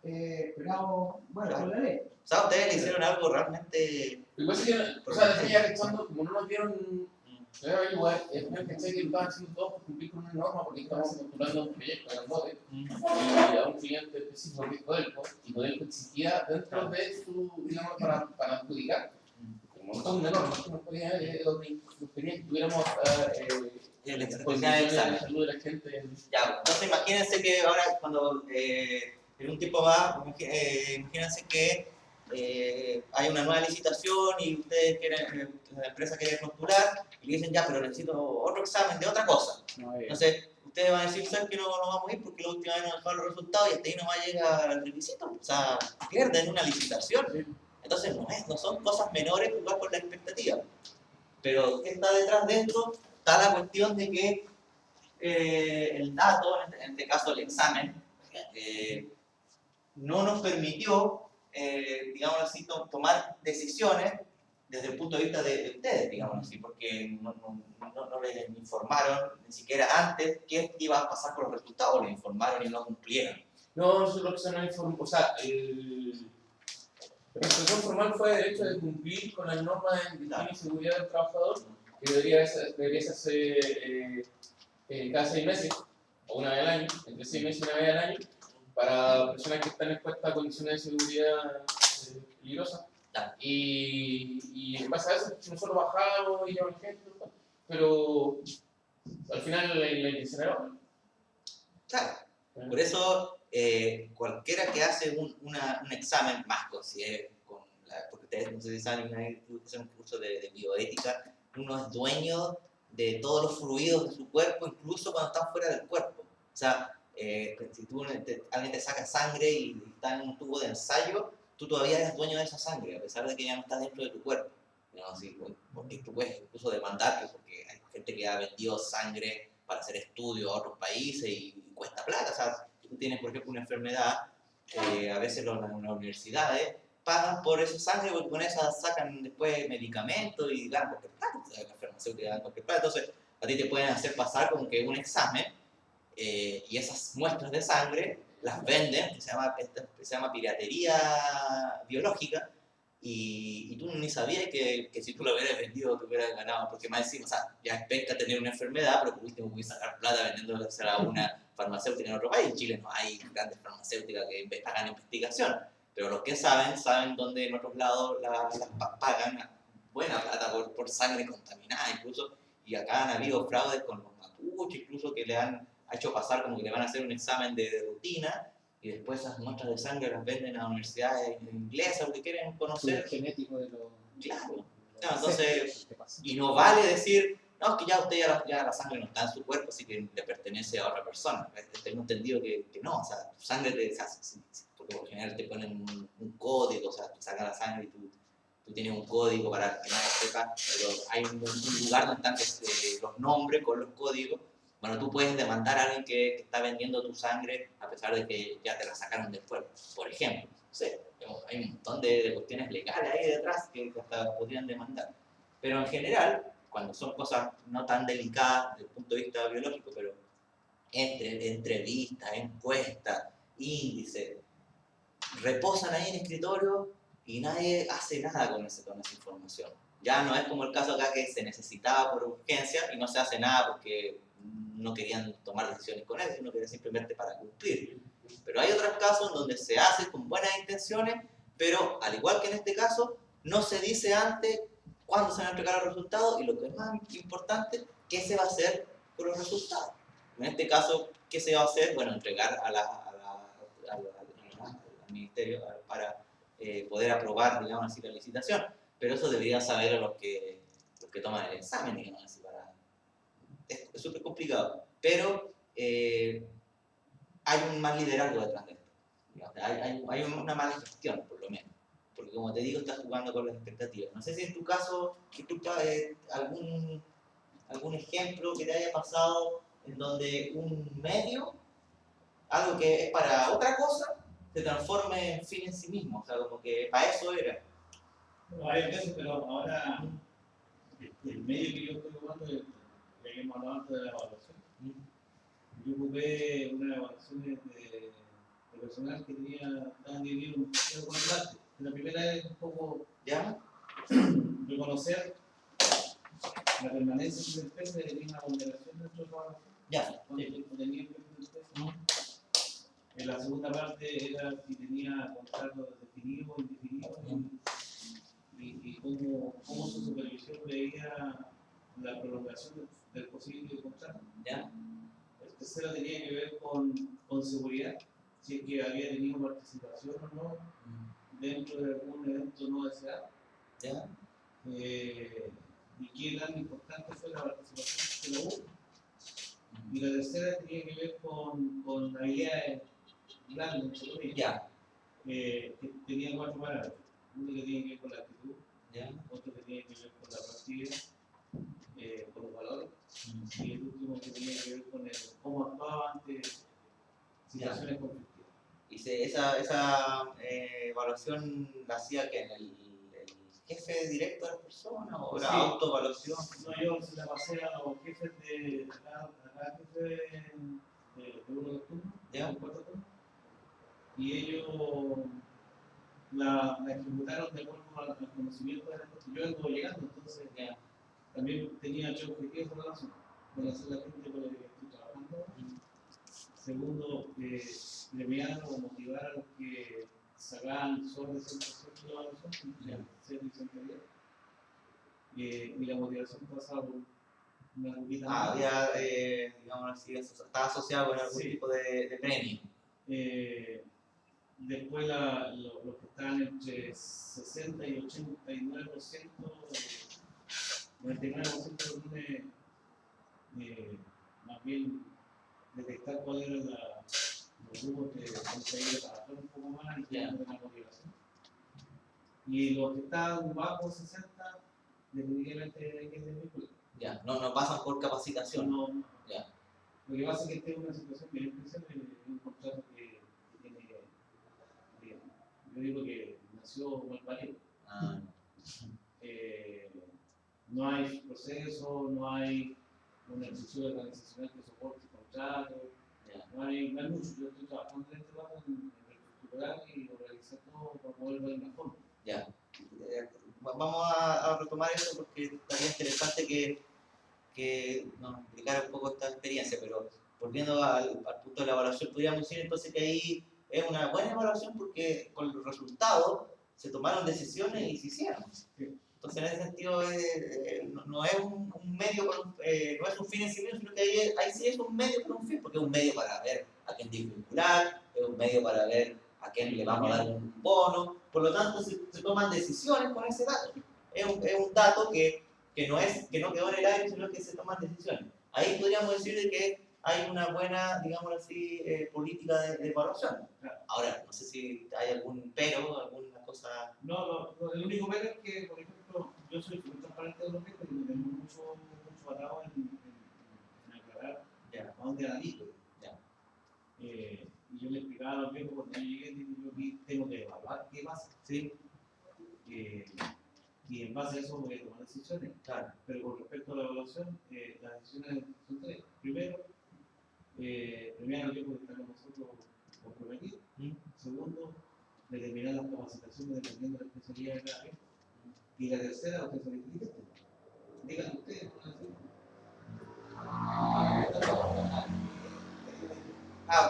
esperamos, bueno, con la ley. O sea, ustedes le hicieron algo realmente... Lo que pasa es que, o sea, desde ya pensando, como no nos dieron, igual, es pensé que lo estaban haciendo todos por cumplir con una norma, porque estamos postulando un proyecto de bote y a un cliente específico que es Codelco, y Codelco existía dentro de su, digamos, para adjudicar. Un montón de normas que nos podían donde nos pedían que tuviéramos el exposición examen. de salud de la gente. Ya, entonces imagínense que ahora cuando en un tiempo va, imagínense que hay una nueva licitación y ustedes quieren, la empresa quiere postular y le dicen ya, pero necesito otro examen de otra cosa. Entonces ustedes van a decir, ¿sabes que no vamos a ir porque la última vez nos dejaron los resultados y hasta ahí no va a llegar el requisito? O sea, pierden una licitación. Entonces no son cosas menores jugar con la expectativa. Pero ¿qué está detrás de esto? Está la cuestión de que el dato, en este caso el examen, no nos permitió, digamos así, tomar decisiones desde el punto de vista de ustedes, digamos así, porque no les informaron ni siquiera antes qué iba a pasar con los resultados, les informaron y no cumplieron. No, nosotros lo que se nos informó, o sea, la institución formal fue el hecho de cumplir con las normas de higiene y seguridad del trabajador, que debería hacerse cada 6 meses, o una vez al año, entre 6 meses y una vez al año, para personas que están expuestas a condiciones de seguridad peligrosas. Y en base a eso, nosotros bajamos y llevamos gente, pero al final la intención era otra. Claro, por eso cualquiera que hace un examen más porque ustedes no sé si saben, hay un curso de bioética uno es dueño de todos los fluidos de su cuerpo, incluso cuando están fuera del cuerpo. O sea, si alguien te saca sangre y está en un tubo de ensayo, tú todavía eres dueño de esa sangre, a pesar de que ya no está dentro de tu cuerpo. ¿No? Así, porque tú puedes incluso demandar, porque hay gente que ha vendido sangre para hacer estudios a otros países y cuesta plata. O sea, si tú tienes, por ejemplo, una enfermedad, a veces las universidades pagan por esa sangre porque con esa sacan después medicamentos y ganan cualquier plata. O sea, la farmacéutica gana cualquier plata. Entonces, a ti te pueden hacer pasar como que un examen y esas muestras de sangre las venden, que se llama piratería biológica, y tú ni sabías que si tú lo hubieras vendido te hubieras ganado, porque más encima, o sea, ya es penca tener una enfermedad, pero por último puedes sacar plata vendiéndosela a una farmacéutica en otro país. En Chile no hay grandes farmacéuticas que hagan investigación, pero los que saben dónde en otros lados las pagan buena plata por sangre contaminada incluso, y acá han habido fraudes con los mapuches, incluso que le han hecho pasar como que le van a hacer un examen de rutina, y después esas muestras de sangre las venden a universidades inglesas que quieren conocer. El genético de los. Claro. Entonces, y no vale decir, no, es que ya usted ya la sangre no está en su cuerpo, así que le pertenece a otra persona. Tengo entendido que no, o sea, tu sangre, porque por lo general te ponen un código, o sea, te sacan la sangre y tú tienes un código para que nadie sepa, pero hay un lugar donde están los nombres con los códigos. Bueno, tú puedes demandar a alguien que está vendiendo tu sangre a pesar de que ya te la sacaron del cuerpo, por ejemplo. Sí, hay un montón de cuestiones legales ahí detrás que hasta podrían demandar. Pero en general, cuando son cosas no tan delicadas desde el punto de vista biológico, pero entre entrevistas, encuestas, índices, reposan ahí en escritorio y nadie hace nada con esa información. Ya no es como el caso acá que se necesitaba por urgencia y no se hace nada porque no querían tomar decisiones con él, sino que era simplemente para cumplir. Pero hay otros casos donde se hace con buenas intenciones, pero al igual que en este caso, no se dice antes cuándo se van a entregar los resultados y lo que es más importante, qué se va a hacer con los resultados. En este caso, ¿qué se va a hacer? Bueno, entregar al ministerio para poder aprobar, digamos así, la licitación. Pero eso deberían saber los que toman el examen, digamos así, es súper complicado. Pero hay un mal liderazgo detrás de esto. Hay una mala gestión, por lo menos. Porque como te digo, estás jugando con las expectativas. No sé si en tu caso, algún ejemplo que te haya pasado en donde un medio, algo que es para otra cosa, se transforme en fin en sí mismo. O sea, como que para eso era. No, hay veces, pero ahora el medio que yo estoy ocupando, ya que hemos hablado antes de la evaluación, yo ocupé una evaluación de personal que estaban divididos en cuatro partes. La primera es un poco ¿Ya? reconocer la permanencia de una especie, tenía una ponderación dentro de la evaluación. Ya. Cuánto tiempo tenía el especie. En la segunda parte era si tenía contratos definidos o indefinidos y cómo su supervisión veía la prolongación del posible contrato. ¿Ya? El tercero tenía que ver con seguridad, si es que había tenido participación o no dentro de algún evento no deseado. ¿Ya? Y qué tan importante fue la participación que lo hubo. Y la tercera tenía que ver con habilidades blandas, Ya. que tenían cuatro parámetros. Uno que tiene que ver con la actitud, ¿Ya? otro que tiene que ver con la proactividad, con los valores, y el último que tiene que ver con cómo actuaba ante situaciones conflictivas. Y esa evaluación la hacía que el jefe directo de la persona o la Sí. autoevaluación. No, yo se la pasé a los jefes de cada jefe de uno de los turnos, ¿Ya? de 4 turnos, y ellos la ejecutaron de acuerdo al conocimiento de la gente. Yo vengo llegando, entonces también tenía 8 objetivos en relación. Conocer la gente con la que estoy trabajando. Segundo, premiar o motivar a los que sacaban sobre 100% de la evaluación, ser licenciados. Y la motivación pasaba por una rutina. Había, digamos así, estaba asociado con algún tipo de premio. Después los que estaban entre 60 y 89% 99% propone más bien detectar cuáles eran los grupos que han seguido trabajando un poco más y que Ya. no tenían motivación. Y los que están bajo 60, definitivamente hay que desvincular. Ya, no pasan por capacitación. No, Ya. lo que pasa es que esta es una situación bien especial, es un contrato que tiene, yo digo que nació mal parido. Ah, No hay proceso, no hay una estructura organizacional que soporte el contrato, ya. no hay mucho. Yo estoy trabajando en este lado en reestructurar y organizar todo para moverlo de una forma. Ya. Vamos a retomar eso porque estaría interesante que nos explicara un poco esta experiencia, pero volviendo al punto de la evaluación, podríamos decir entonces que ahí es una buena evaluación porque con los resultados se tomaron decisiones y se hicieron. Entonces, en ese sentido, no es un medio, no es un fin en sí mismo, sino que ahí sí es un medio para un fin, porque es un medio para ver a quién desvincular, es un medio para ver a quién le vamos a dar un bono, por lo tanto, se toman decisiones con ese dato. Es un dato que no quedó en el aire, sino que se toman decisiones. Ahí podríamos decir de que hay una buena, digamos así, política de evaluación. Ahora, no sé si hay algún pero, alguna cosa. No, el único pero es que, por ejemplo, yo soy muy transparente de los riesgos y me tengo mucho atado en aclarar a dónde analizo. Y yo le explicaba a los riesgos cuando yo llegué, digo, yo aquí tengo que evaluar qué pasa. Sí. Y en base a eso voy a tomar decisiones. Claro. Pero con respecto a la evaluación, las decisiones son tres. Primero, premiar al riesgo que está con nosotros comprometido. Segundo, determinar las capacitaciones dependiendo de la especialidad de cada riesgo. Y la tercera, usted se dice, digan ustedes,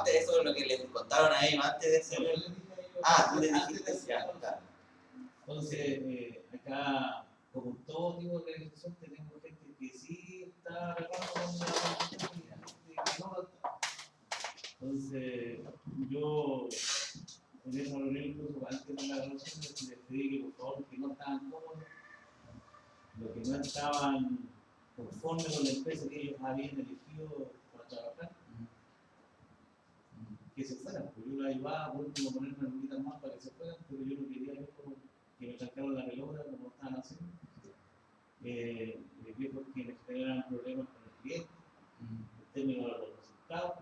Eso es lo que les contaron a ellos antes de hacerlo. Tú les dijiste, ya, claro. Entonces, acá, como en todo tipo de organización, tenemos gente que sí está arreglando con la organización y gente que no lo está. Entonces, yo en esa reunión, incluso antes de la evaluación, les pedí que por favor, los que no estaban cómodos, los que no estaban conformes con la empresa que ellos habían elegido para trabajar, que se fueran. Porque yo la ayudaba, por último, poner unas luquitas más para que se fueran, pero yo no quería que me trancaran la pelota como estaban haciendo. Les dijo que me generaran problemas con el cliente, en términos de los resultados.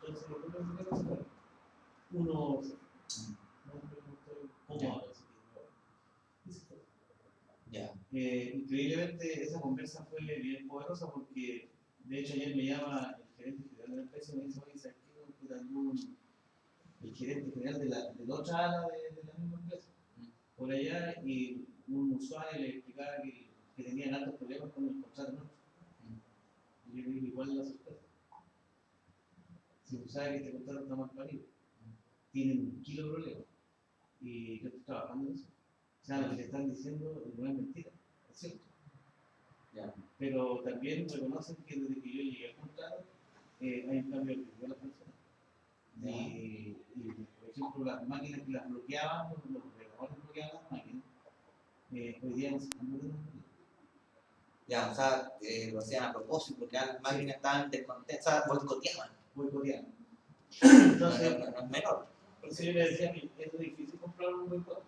Entonces, yo pensé que se fueran. Uno se fue. No estoy cómodo, así que se fue. Increíblemente, esa conversa fue bien poderosa porque, de hecho, ayer me llama el gerente general de la empresa y me dice, oye, ¿sabes qué? El gerente general de la otra ala de la misma empresa, por allá, y un usuario le explicaba que tenían altos problemas con el contrato nuestro. Y yo le digo, igual es la sorpresa. Si tú sabes que este contrato está mal parido, tienen un kilo de problemas. Y yo estoy trabajando en eso. O sea, lo que le están diciendo no es mentira, es cierto. Pero también reconocen que desde que yo llegué al contrato, hay un cambio de las personas. Y, por ejemplo, las máquinas que las bloqueaban, los programadores bloqueaban las máquinas, hoy día no se están bloqueando. O sea, lo hacían a propósito porque las máquinas estaban descontentas, boicoteaban. Entonces, no es menor. Por eso yo le decía que es difícil comprar un boicot,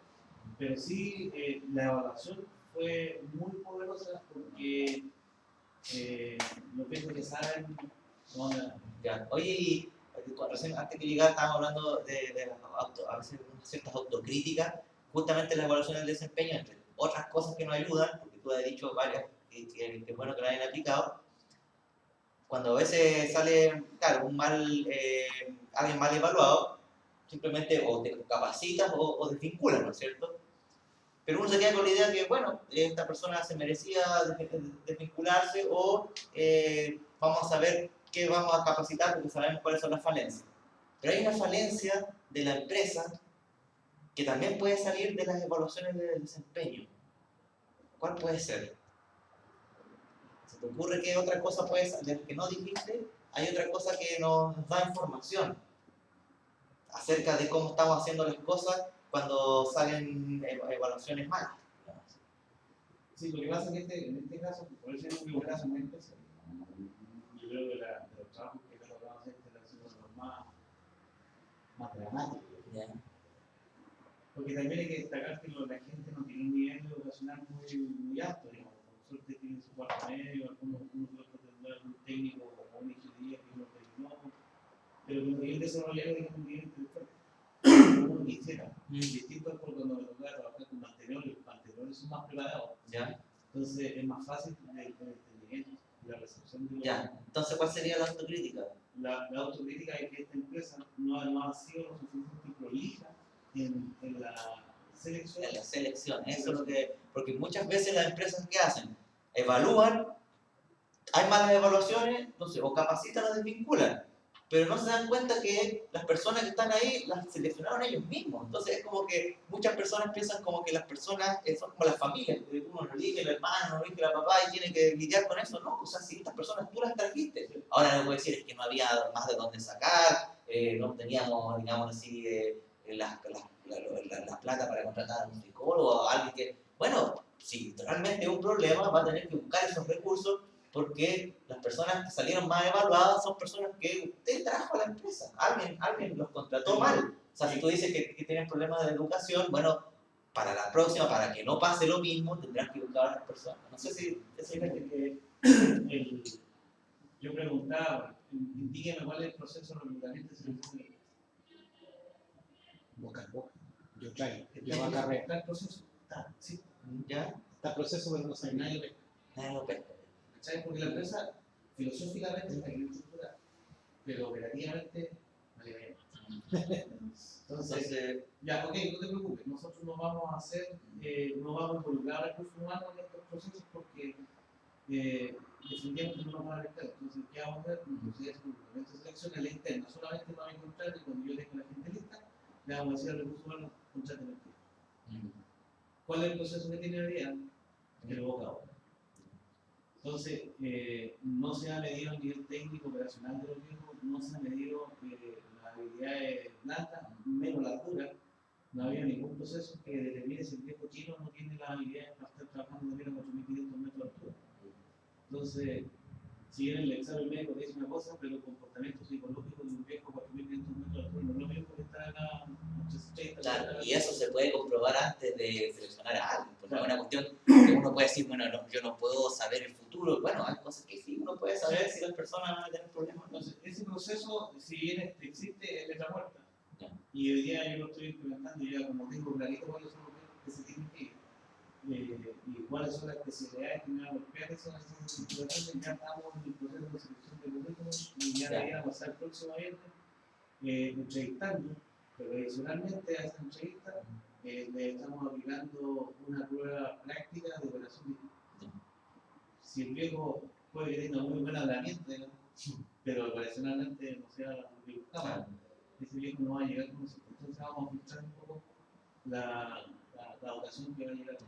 pero sí la evaluación fue muy poderosa porque los viejos que saben son. Oye, y recién antes que llegara estábamos hablando de a veces ciertas autocríticas, justamente la evaluación del desempeño, entre otras cosas que nos ayudan, porque tú has dicho varias, que es bueno que la hayan aplicado, cuando a veces sale, claro, alguien mal evaluado, simplemente o te capacitas o desvinculas, ¿no es cierto? Pero uno se queda con la idea que, bueno, esta persona se merecía desvincularse o vamos a saber qué vamos a capacitar porque sabemos cuáles son las falencias. Pero hay una falencia de la empresa que también puede salir de las evaluaciones de desempeño. ¿Cuál puede ser? ¿Se te ocurre qué otra cosa puede salir que no dijiste? Hay otra cosa que nos da información acerca de cómo estamos haciendo las cosas cuando salen evaluaciones malas. Sí, lo que pasa es que en este caso, por eso es un caso muy especial. Yo creo que de los trabajos que acá vamos a hacer, este es uno de los más dramáticos. Ya. Porque también hay que destacar que la gente no tiene un nivel educacional muy alto, digamos. Por suerte tiene su cuarto medio, algunos otros tendrán un técnico o una ingeniería que uno terminó, pero que el nivel desarrollado es un nivel intelectual. Como uno quisiera. Distinto es por cuando me toca trabajar con mantenedores, los mantenedores son más preparados. Ya. Entonces es más fácil el entendimiento y la recepción de los. Ya. Entonces, ¿cuál sería la autocrítica? La autocrítica es que esta empresa no ha sido lo suficientemente prolija en la selección. En la selección, eso es lo que. Porque muchas veces las empresas, ¿qué hacen? Evalúan, hay malas evaluaciones, entonces o capacitan o desvinculan, pero no se dan cuenta que las personas que están ahí las seleccionaron ellos mismos. Entonces es como que muchas personas piensan como que las personas son como las familias, que uno no elige el hermano, no elige la papá y tiene que lidiar con eso. No, o sea, si estas personas tú las trajiste, ahora lo que puedo decir es que no había más de dónde sacar, no teníamos, digamos así, la plata para contratar a un psicólogo o a alguien que, bueno, si realmente es un problema, va a tener que buscar esos recursos porque las personas que salieron más evaluadas son personas que usted trajo a la empresa, alguien los contrató mal. O sea, si tú dices que tienes problemas de educación, bueno, para la próxima, para que no pase lo mismo, tendrás que buscar a otras personas. No sé si eso es que yo preguntaba, indíqueme cuál es el proceso de reclutamiento de selección. Boca en boca. Yo traigo. Lleva carrera. Está el proceso. Está, sí. ¿Ya? Está el proceso, pero no se Nadie lo pesca. Nadie lo pesca. ¿Sabes? Porque la empresa filosóficamente está bien estructurada, pero operativamente no le ve. Entonces, ya, ok, no te preocupes, nosotros no vamos a hacer, no vamos a involucrar a recursos humanos en estos procesos porque definitivamente no nos van a afectar. Entonces, ¿qué vamos a hacer? Entonces, esta selección es la interna, solamente nos va a encontrar y cuando yo tenga la gente lista, le vamos a decir al recurso humano, contraten el tío. ¿Cuál es el proceso que tiene hoy día? El boca a boca. Entonces, no se ha medido el nivel técnico operacional de los viejos, no se ha medido las habilidades blandas, menos la altura. No había ningún proceso que determine si el viejo chino no tiene las habilidades para estar trabajando también a 4.500 metros de altura. Entonces, si bien el examen médico te dice una cosa, pero el comportamiento psicológico de un viejo a 4.500 metros de altura no es lo mismo que estar acá a 860. Claro, y eso se puede comprobar antes de seleccionar a alguien, porque es una cuestión que uno puede decir, bueno, no, yo no puedo saber el futuro. Bueno, hay cosas que sí uno puede saber si las personas van a tener problemas. Entonces, ese proceso, si bien existe, es letra muerta. Ya. Y hoy día yo lo estoy implementando, ya como tengo clarito cuáles son los viejos que se tienen que ir. Y cuáles son las especialidades que me van a golpear esas situaciones, ya estamos en el proceso de selección de currículum y ya debería pasar el próximo viernes entrevistando, pero adicionalmente a esa entrevista le estamos aplicando una prueba práctica de operación. Si el viejo puede que tenga muy buena herramienta, pero operacionalmente no sea lo que buscamos, ese viejo no va a llegar con nosotros. Entonces vamos a filtrar un poco la ocasión que va a llegar.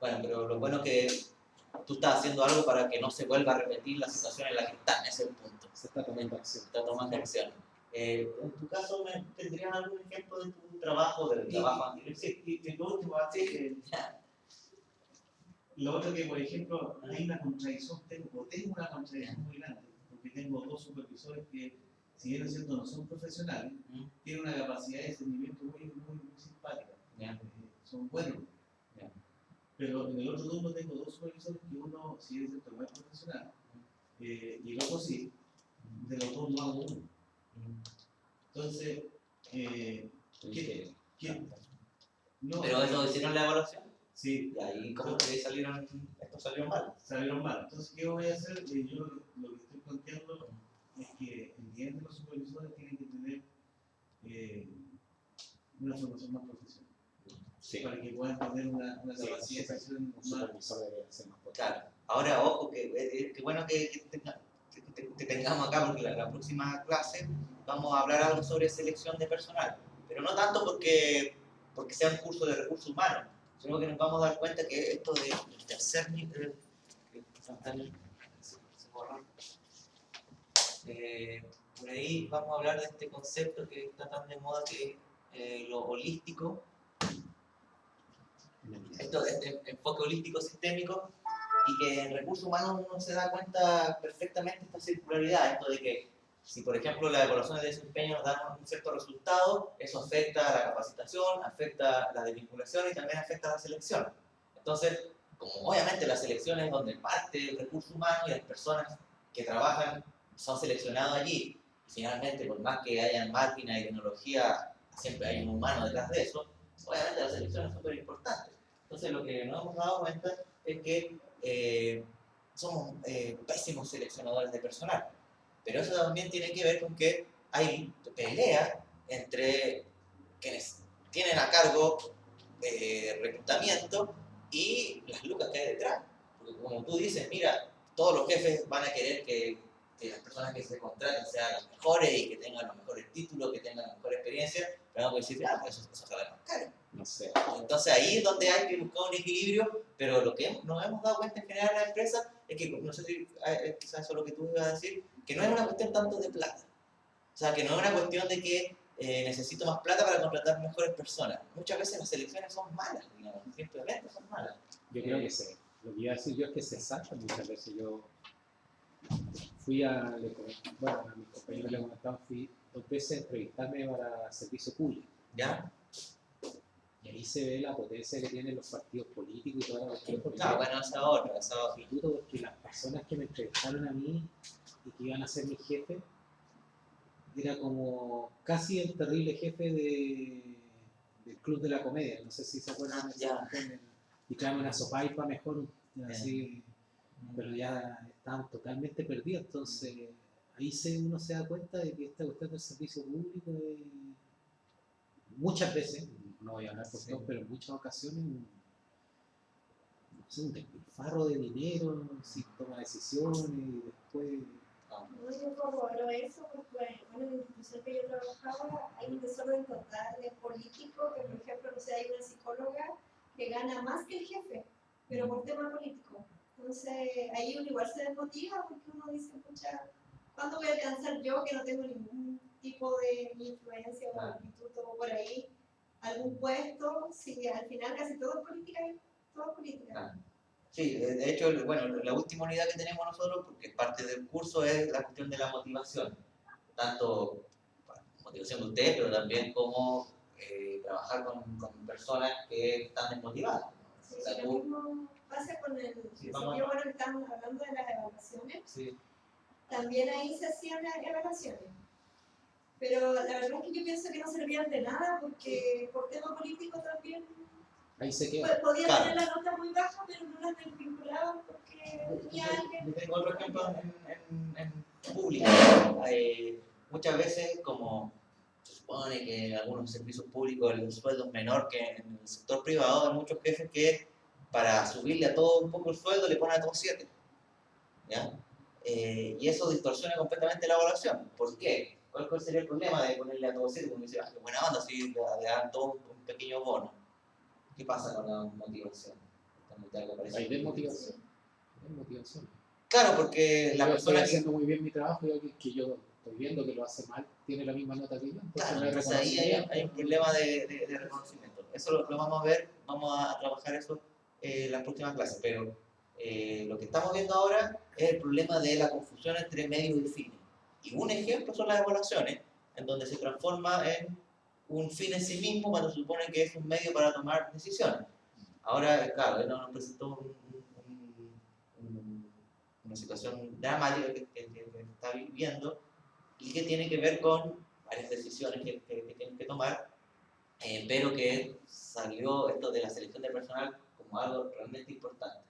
Bueno, pero lo bueno es que tú estás haciendo algo para que no se vuelva a repetir la situación en la que están, ese es el punto. Se está tomando acción. Se está tomando acción. En tu caso, ¿tendrías algún ejemplo de tu trabajo, del trabajo anterior? Sí, y lo último, lo otro que, por ejemplo, hay una contradicción, tengo una contradicción muy grande, porque tengo dos supervisores que, si bien es cierto, no son profesionales, tienen una capacidad de discernimiento muy simpática. Son buenos. Pero en el otro turno tengo dos supervisores que uno, si bien es cierto, no es profesional, y el otro sí, de los dos no hago uno. Entonces, no, pero eso hicieron la evaluación. Sí. Y ahí como que estos salieron mal. Salieron mal. Entonces, ¿qué voy a hacer? Yo lo que estoy planteando es que el nivel de los supervisores tienen que tener una formación más profesional. Sí. Para que puedan tener una capacidad de acción un supervisor debería ser más potente. Claro. Ahora, ojo, que bueno que tengamos acá, porque la próxima clase vamos a hablar algo sobre selección de personal, pero no tanto porque sea un curso de recursos humanos, sino que nos vamos a dar cuenta que esto del tercer nivel, por ahí vamos a hablar de este concepto que está tan de moda que es lo holístico, este enfoque holístico sistémico, y que en recursos humanos uno se da cuenta perfectamente de esta circularidad, esto de que si por ejemplo las evaluaciones de desempeño nos dan un cierto resultado, eso afecta a la capacitación, afecta a la desvinculación y también afecta a la selección. Entonces, como obviamente la selección es donde parte el recurso humano y las personas que trabajan son seleccionados allí, y finalmente por más que haya máquina y tecnología, siempre hay un humano detrás de eso, obviamente la selección es súper importante. Entonces lo que nos hemos dado cuenta es que somos pésimos seleccionadores de personal, pero eso también tiene que ver con que hay pelea entre quienes tienen a cargo reclutamiento y las lucas que hay detrás. Porque como tú dices, mira, todos los jefes van a querer que las personas que se contraten sean las mejores y que tengan los mejores títulos, que tengan la mejor experiencia, pero vamos a decir, pues eso sale más caro. No sé. Entonces ahí es donde hay que buscar un equilibrio, pero lo que nos hemos dado cuenta en general en la empresa es que, no sé si quizás eso es lo que tú ibas a decir, que no es una cuestión tanto de plata. O sea, que no es una cuestión de que necesito más plata para contratar mejores personas. Muchas veces las selecciones son malas, digamos, simplemente son malas. Yo creo que sí. Lo que iba a decir yo es que se salta muchas veces. Yo fui a mis compañeros le comentaban, fui 2 veces a entrevistarme para servicio público. ¿Ya? Y ahí se ve la potencia que tienen los partidos políticos y toda la cuestión. Claro, bueno, esa otra. Porque las personas que me entrevistaron a mí y que iban a ser mi jefe, era como casi el terrible jefe del Club de la Comedia. No sé si se acuerdan de esa cuestión. Y traen una sopaipa mejor, así, pero ya estaban totalmente perdidos. Entonces, ahí uno se da cuenta de que esta cuestión del servicio público es, muchas veces, no voy a hablar por todos, pero en muchas ocasiones, un despilfarro de dinero, sin toma decisiones y después. No, yo corroboro eso porque, bueno, en la institución que yo trabajaba hay un desorden total de político, que por ejemplo, no sé, hay una psicóloga que gana más que el jefe, pero por tema político. Entonces, ahí uno igual se desmotiva porque uno dice, pucha, ¿cuándo voy a alcanzar yo que no tengo ningún tipo de influencia o instituto por ahí, algún puesto? Si al final casi todo es política, todo es política. Sí, de hecho, bueno, la última unidad que tenemos nosotros, porque parte del curso, es la cuestión de la motivación. Tanto motivación de ustedes, pero también cómo trabajar con personas que están desmotivadas. Sí, o sea, lo mismo pasa con el desafío, bueno, que estamos hablando de las evaluaciones. Sí. También ahí se hacían las evaluaciones. Pero la verdad es que yo pienso que no servían de nada porque por tema político también Ahí se queda. pues, podían tener la nota muy baja, pero no las desvinculaban porque tenía alguien. Tengo otro ejemplo en público. Muchas veces, como se supone que en algunos servicios públicos el sueldo es menor que en el sector privado, hay muchos jefes que para subirle a todo un poco el sueldo le ponen a todos 7. ¿Ya? Y eso distorsiona completamente la evaluación. ¿Por qué? ¿Cuál sería el problema de ponerle a todos 7? Porque dice, qué buena onda, si le dan todo un pequeño bono. ¿Qué pasa con la motivación? Hay desmotivación. Desmotivación. Claro, porque la yo persona estoy haciendo muy bien mi trabajo y que yo estoy viendo que lo hace mal, tiene la misma nota que yo. Entonces ahí hay un problema de reconocimiento. Eso lo vamos a ver, vamos a trabajar eso en las próximas clases, pero lo que estamos viendo ahora es el problema de la confusión entre medio y fin. Y un ejemplo son las evaluaciones, en donde se transforma en un fin en sí mismo cuando se supone que es un medio para tomar decisiones. Ahora, claro, él nos presentó una situación dramática que está viviendo y que tiene que ver con varias decisiones que tienen que tomar, pero que salió esto de la selección de personal como algo realmente importante.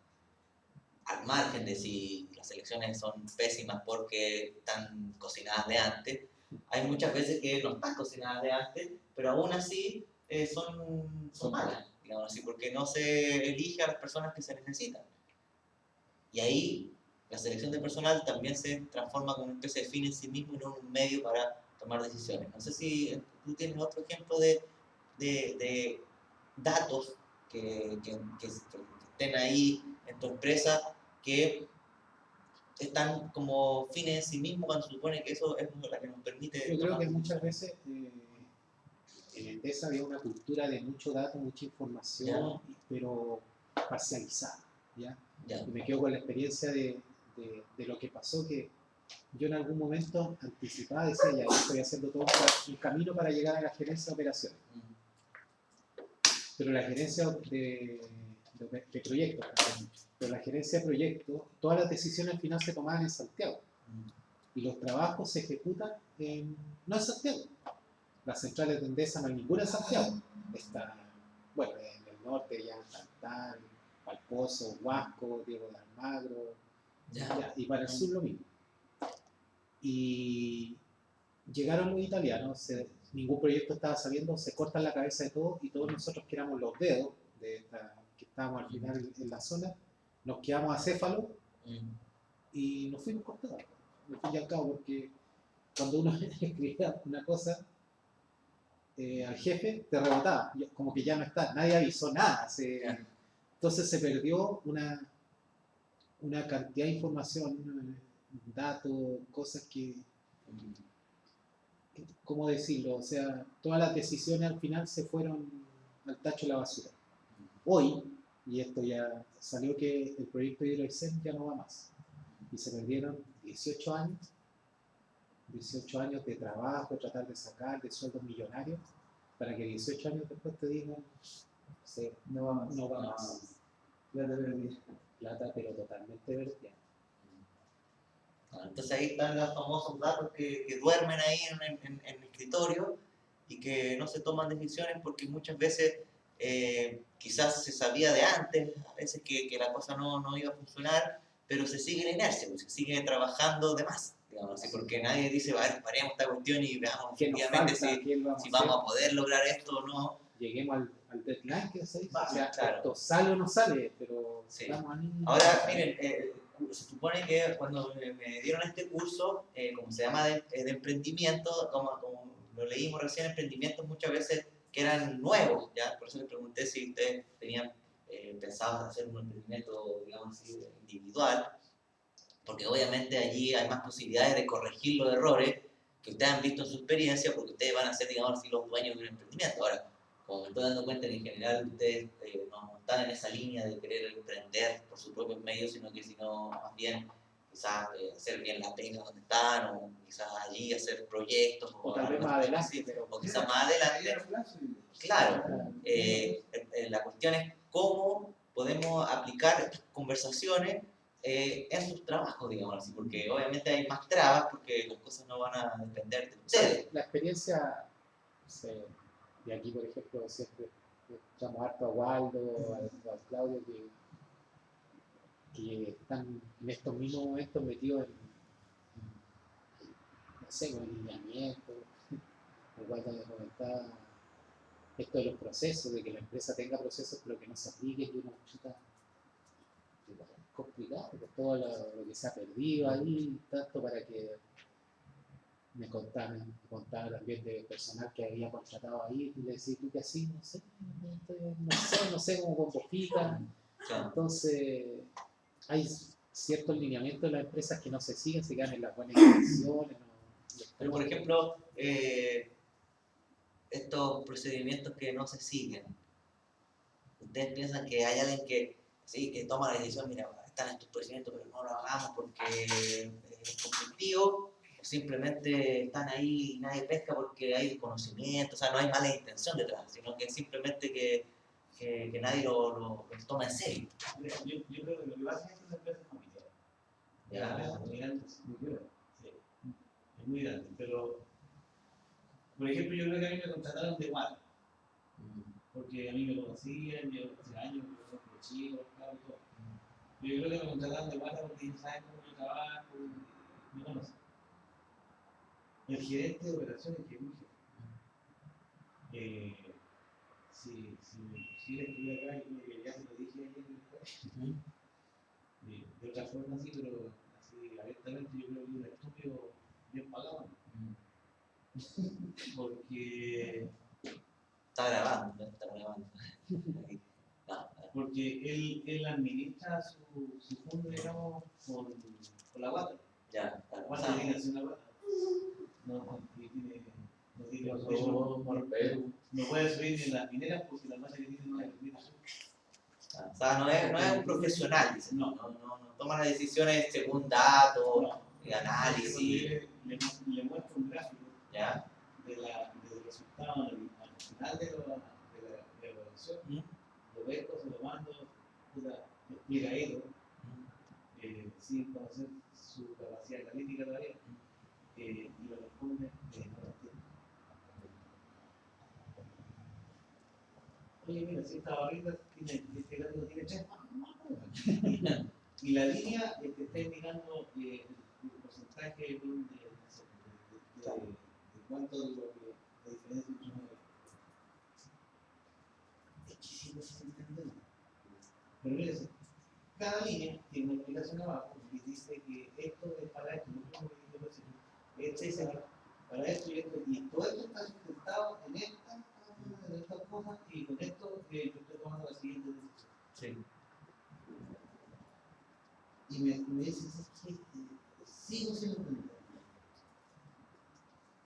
Al margen de si las selecciones son pésimas porque están cocinadas de antes, hay muchas veces que no están cocinadas de antes, pero aún así son malas, digamos así, porque no se elige a las personas que se necesitan. Y ahí la selección de personal también se transforma como una especie de fin en sí mismo y no un medio para tomar decisiones. No sé si tú tienes otro ejemplo de datos que estén ahí en tu empresa que están como fines en sí mismos cuando se supone que eso es la que nos permite. Yo creo que muchas veces Endesa había una cultura de mucho dato, mucha información, pero parcializada, ¿ya? Ya. Y me quedo con la experiencia de lo que pasó, que yo en algún momento anticipaba, decía, ya yo estoy haciendo todo un camino para llegar a la gerencia de operaciones. Pero la gerencia de proyectos, pero la gerencia de proyectos, todas las decisiones al final se tomaban en Santiago. Y los trabajos se ejecutan no en Santiago. Las centrales de Endesa no hay ninguna en Santiago. Está, bueno, en el norte ya Tantal, Valposo, Huasco, Diego de Almagro, ya, y para el sur lo mismo. Y llegaron los italianos, ningún proyecto estaba saliendo, se cortan la cabeza de todos y todos nosotros que éramos los dedos, que estábamos al final en la zona, nos quedamos acéfalos y nos fuimos cortados. Al fin y al cabo, porque cuando uno escribía una cosa al jefe, te rebotaba, como que ya no está, nadie avisó nada. Entonces se perdió una cantidad de información, datos, cosas que, ¿cómo decirlo? O sea, todas las decisiones al final se fueron al tacho de la basura. Hoy, y esto ya salió, que el proyecto de Hidroexcel ya no va más. Y se perdieron 18 años de trabajo, tratar de sacar de sueldos millonarios, para que 18 años después te digan, No va más. no va más. Plata perdida. Plata, pero totalmente perdida. Entonces ahí están los famosos datos que duermen ahí en el escritorio y que no se toman decisiones porque muchas veces quizás se sabía de antes, a veces que la cosa no iba a funcionar, pero se sigue la inercia, pues, se sigue trabajando de más, digamos así, porque nadie dice, paremos esta cuestión y veamos efectivamente si vamos a poder lograr esto o no. Lleguemos al deadline que se dice, O sea, claro. Esto sale o no sale, pero sí. Estamos ahí. Ahora, miren, se supone que cuando me dieron este curso, como se llama de emprendimiento, como lo leímos recién, emprendimientos muchas veces que eran nuevos, ¿ya? Por eso les pregunté si ustedes tenían pensado hacer un emprendimiento, digamos así, individual, porque obviamente allí hay más posibilidades de corregir los errores que ustedes han visto en su experiencia, porque ustedes van a ser, digamos así, los dueños de un emprendimiento. Ahora, como me estoy dando cuenta que en general ustedes no están en esa línea de querer emprender por sus propios medios, sino que más bien quizás hacer bien la pega donde están, o quizás allí hacer proyectos, o tal vez más adelante, pero o quizás más adelante. Claro, la cuestión es cómo podemos aplicar estas conversaciones en sus trabajos, digamos así, porque obviamente hay más trabas, porque las cosas no van a depender de ustedes. La experiencia, de aquí por ejemplo, siempre escuchamos harto a Waldo, a Claudio, que están en estos mismos momentos metidos no sé, en alineamiento. Waldo me comentaba esto de los procesos, de que la empresa tenga procesos pero que no se apliquen, y una chuta complicado, por todo lo que se ha perdido ahí, tanto para que me contaba también de personal que había contratado ahí, y le decía, ¿tú qué así? No sé cómo con boquita. Entonces, hay ciertos lineamientos de las empresas que no se siguen, se quedan en las buenas intenciones. Pero, por ejemplo, estos procedimientos que no se siguen, ¿ustedes piensan que hay alguien que toma la decisión, mira, están estos procedimientos, pero no lo hagamos porque es conflictivo, o simplemente están ahí y nadie pesca porque hay desconocimiento, o sea, no hay mala intención detrás, sino que simplemente que nadie lo toma en serio? Yo creo que lo que pasa es que estas empresas familiares. Ya. Muy grandes, muy grandes. Sí. Es muy grande, pero por ejemplo, yo creo que a mí me contrataron de Guata, porque a mí me conocían, yo hace años, yo soy chico, claro, y todo. Yo creo que me contrataron de Guata porque ellos saben cómo yo trabajo, me conocen. El gerente de operaciones, que es mi jefe, si me pusiera escribir acá, yo creo que ya se lo dije ayer en el colegio. De otra forma sí, pero así abiertamente yo creo que es un estúpido bien pagado. Porque Está grabando. porque él administra su fondo, digamos, con la Guata. Ya, La Guata tiene que hacer una Guata. No tiene Morpero. no puede subir ni en las mineras porque la malla que tiene no la permite subir. O sea, no es un profesional, dice. No. No toma las decisiones según datos, No. análisis, Le muestro un gráfico ¿ya? del resultado al final de la evaluación, lo pesco, se lo mando, explicadito, sin conocer su capacidad analítica todavía, y lo responde no lo entiendo. Oye, mira, si esta barrita tiene, este gráfico tiene 3 más, y la línea que estáis mirando el porcentaje de cuánto de lo que la diferencia entre uno y otro. Es que sí no se entiende. Pero mira, cada línea tiene una explicación abajo y dice que esto es para esto, no es como que este es para esto y esto, y todo esto está sustentado en estas cosas, y con esto yo estoy tomando la siguiente decisión. Sí. Y me dice, ¿sabes qué? Sigo sin entender.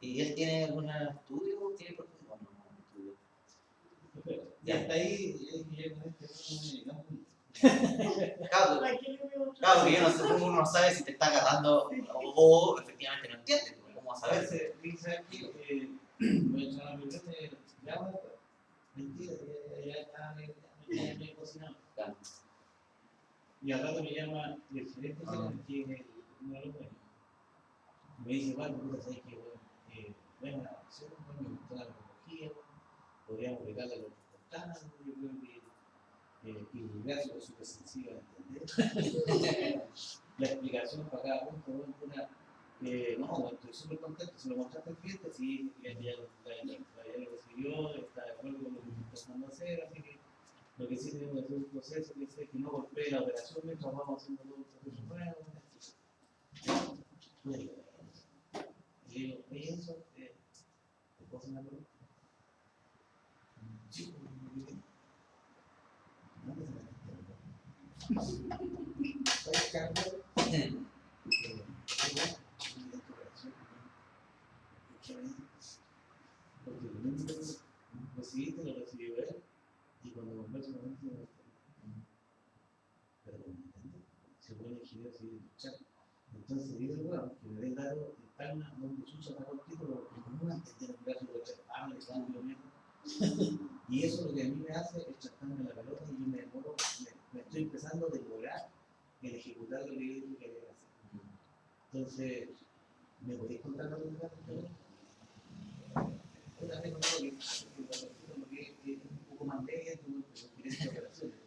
¿Y él tiene algún estudio? ¿Tiene profesión? No, estudio. Y hasta ahí, yo con este Claro, porque yo no sé, uno no sabe si te está agarrando o efectivamente no entiende. ¿Cómo vas a saber? Dice aquí, voy a echar a mi frente, ya, mentira, ya está, me he cocinado. Claro. Y al rato me llama el gerente general, que es uno de los buenos. Me dice, bueno, puta, sabes que bueno, la acción, me gustó la metodología, podríamos pegarle a los portales, yo creo que el gráfico es súper sencillo de entender. La explicación para cada punto, no, estoy súper contento, se lo mostraste al cliente, sí, ya lo recibió, está de acuerdo con lo que está tratando de hacer, así que lo que sí tenemos que hacer un proceso que es que no golpee la operación mientras vamos haciendo todo un proceso nuevo. Y digo, ¿y eso? ¿Te puedo hacer una pregunta? Sí, porque lo mismo recibiste, lo recibió él, y cuando converso con él, pero como entiende, se pone el ingeniero a seguir luchando. Entonces digo, bueno, que me dé el dato de tal donde chucha está contigo, porque no voy a entender un gráfico de cambio, cambio, mismo. Y eso lo que a mí me hace es chantarme la pelota y yo me demoro, me estoy empezando a demorar en ejecutar lo que yo quería hacer. Entonces, ¿me podéis contar lo que me hace? Yo también no lo que es un poco más lento, pero quiere ser operaciones.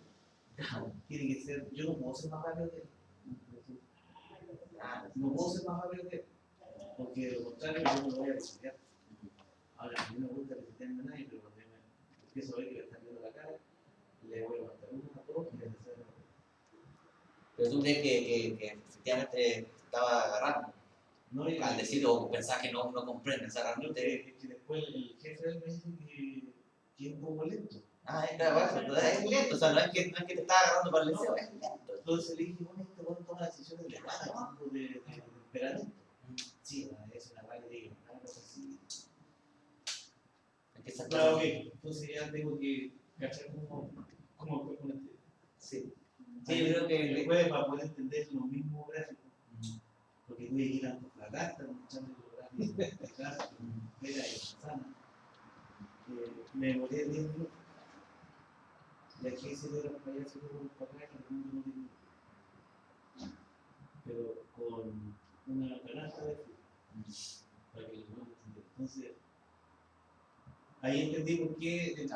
Tiene que ser, yo no puedo ser más rápido que él. No puedo ser más rápido que él, porque de lo contrario yo no lo voy a diseñar. Ahora, a mí me gusta diseñarme a nadie, pero cuando yo empiezo a ver que me están viendo la cara, le voy a levantar uno a todos y le voy a hacer. Pero tú crees que efectivamente estaba agarrando. No, Al decir o pensar que no comprende, o sea, realmente. Que después el jefe de él me dice que es un poco lento. Ah, es claro, bueno, es lento, o sea, no es que te está agarrando para el deseo, es lento. Entonces le dije, bueno, este bueno toma decisiones de temperamento. Sí, es una vaina de una cosa así. Es que esa Claro, cosa- ok, entonces ya tengo que cachar cómo fue con este. Sí. Sí, yo creo que después para poder entender los mismos gráficos, porque tuve que ir a Antofagasta, mostrando los gráficos de casa, era y sana. Me demoré 10 minutos. Y aquí se le los payasos por acá, el mundo no tiene. Pero con una canasta de fútbol, para que los demás entiendan. Entonces, ahí entendí por qué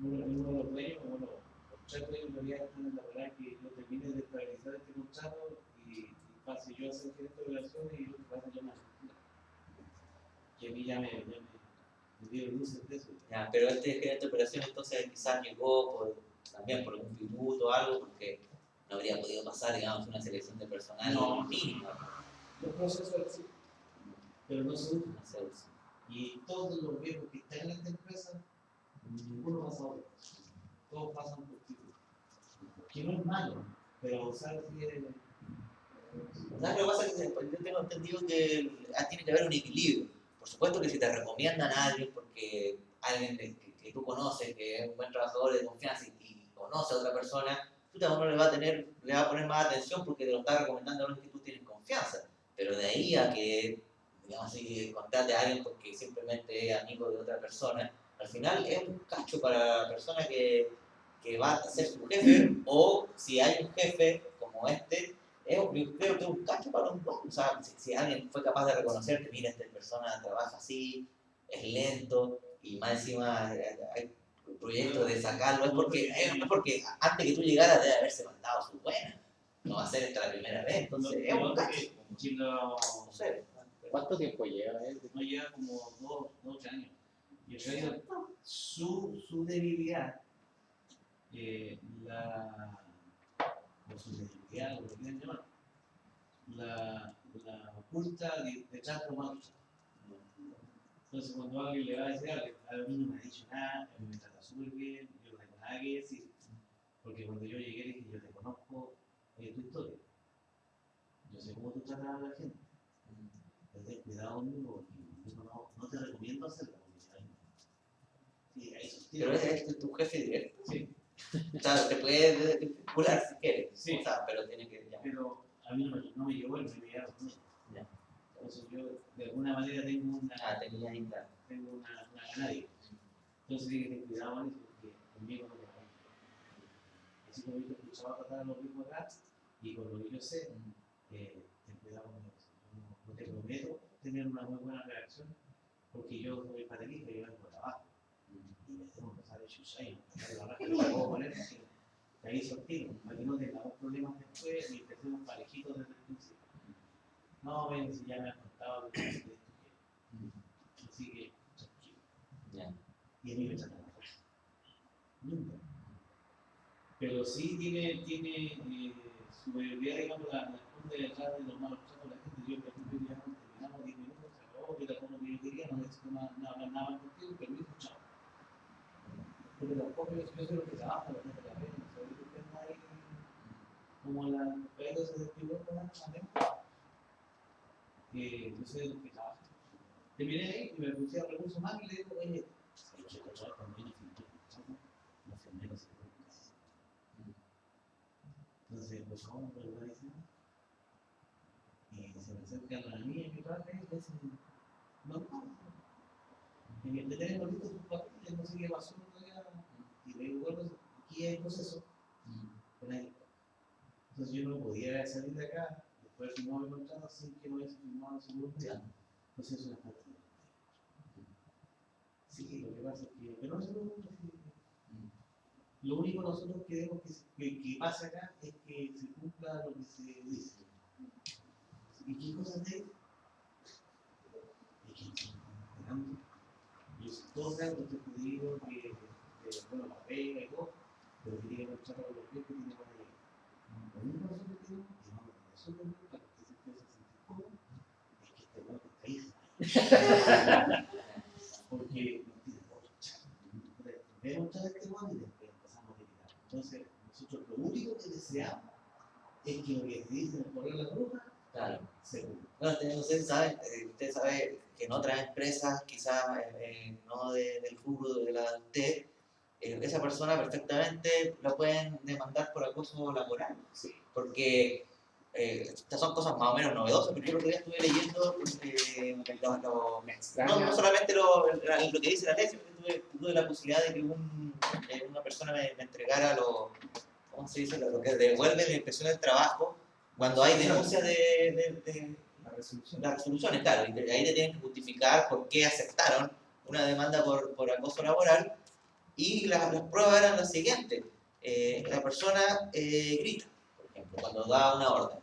uno de los premios, bueno, los 3 premios en realidad están en la verdad que yo termine de estabilizar este contrato y pase yo a ser gerente de operaciones y lo que pasa yo más. Que a mí ya me dieron luces de eso. Ya, pero este gerente de operaciones entonces quizás llegó también por un tributo o algo, porque no habría podido pasar, digamos, una selección de personal No. mínima. Los procesos así, pero no se usan. No se usa. Y todos los viejos que están en esta empresa, ninguno pasa por todos pasan por título. Que no es malo, pero usar así es. O sea, lo que pasa es que yo tengo entendido que tiene que haber un equilibrio. Por supuesto que si te recomiendan a alguien porque porque alguien que tú conoces, que es un buen trabajador de confianza y conoce a otra persona, uno le va a poner más atención porque te lo está recomendando a alguien que tú tienes confianza. Pero de ahí a que, digamos así, contrate a alguien porque simplemente es amigo de otra persona, al final es un cacho para la persona que va a ser su jefe, o si hay un jefe como este, yo creo que es un cacho para un buen. O sea, si alguien fue capaz de reconocer que, mira, esta persona trabaja así, es lento, y más encima hay proyectos de sacarlo, es porque antes que tú llegaras debe haberse mandado su buena. No va a ser esta la primera vez, entonces es un cacho. No sé. ¿Cuánto tiempo lleva él? No llega como 2 o 3 años. Y en realidad, su debilidad, o su debilidad, o lo que quieran llamar, la oculta detrás de lo malo. Entonces, cuando alguien le va a decir algo, a mí no me ha dicho nada, a mí me trata súper bien, yo no tengo nada que decir. Porque cuando yo llegué, dije, yo te conozco tu historia. Yo sé cómo tú tratas a la gente. Ten cuidado conmigo, porque no te recomiendo hacerlo. Sí, pero es tu jefe directo. Sí. O sea, te puede vincular si quieres. Sí. O sea, pero tiene que. Ya. Pero a mí no me llegó el primer día. Ya. Entonces yo de alguna manera tengo una ganadia. Entonces dije, ten cuidado con eso, porque conmigo no te va a ir. Así como yo te escuchaba tratar a los mismos acá, y con lo que yo sé, ten cuidado con eso. No te prometo tener una muy buena reacción, porque yo soy paterista y yo vengo de abajo. Y me tengo que empezar a chuchar y la raja que puedo poner, de ahí sortimos, para que no tengamos problemas después y empecemos parejitos desde el principio. No, ven, si ya me han contado que esto que. Así que, tranquilo. Yeah. Y a mí me tratan la raja. Nunca. Pero sí tiene su debilidad, digamos, la esconde detrás de los malos tratos de la gente. Yo, por ejemplo, ya terminamos 10 minutos, se acabó, que era como que yo quería, no necesito nada más contigo, permiso, chao. Porque tampoco yo sé lo que trabaja, la gente la ve, no sé, yo tengo ahí como la pega se describió con la chamba, yo sé lo que trabaja. Terminé ahí y me puse a recursos humanos y le digo, oye, yo sé que trabajo con menos no sé, menos entonces, pues, ¿cómo me lo va a decir? Y se me acercan a mí en mi parte y dicen, no, le tenemos listos sus papeles, no sé qué pasó todavía. Y le digo, bueno, aquí hay proceso. Entonces yo no podía salir de acá, después de firmar el contrato sin que no hubiese firmado el seguro social. Entonces eso es una falta de sí, lo que pasa es que no se preocupe. Lo único que nosotros queremos que pase acá es que se cumpla lo que se dice. ¿Y qué cosas de él? Es que no se esperando. Yo sé todo claro que te digo que, bueno, la pega y todo, pero que tiene que luchar con los pies que tiene para llegar. Lo único que nosotros queremos, que no es súper bien para que se empiece a sentir cómodo, es que este bueno que está ahí. Porque no tiene otro chat. Primero un chat de este bueno y después empezamos a delirar. Entonces, nosotros lo único que deseamos es que lo que te dicen el correo de la bruja, Claro. se cumpla. Bueno, usted sabe que en otras empresas, quizás no del rubro de la de usted, esa persona perfectamente la pueden demandar por acoso laboral. Sí. Porque estas son cosas más o menos novedosas, porque yo el otro día estuve leyendo no solamente lo que dice la ley, sino que tuve la posibilidad de que una persona me entregara ¿cómo se dice? Lo que devuelve la inspección del trabajo cuando hay denuncias de las resoluciones, claro, y ahí te tienen que justificar por qué aceptaron una demanda por acoso laboral, y las pruebas eran las siguientes. La persona grita, por ejemplo, cuando da una orden.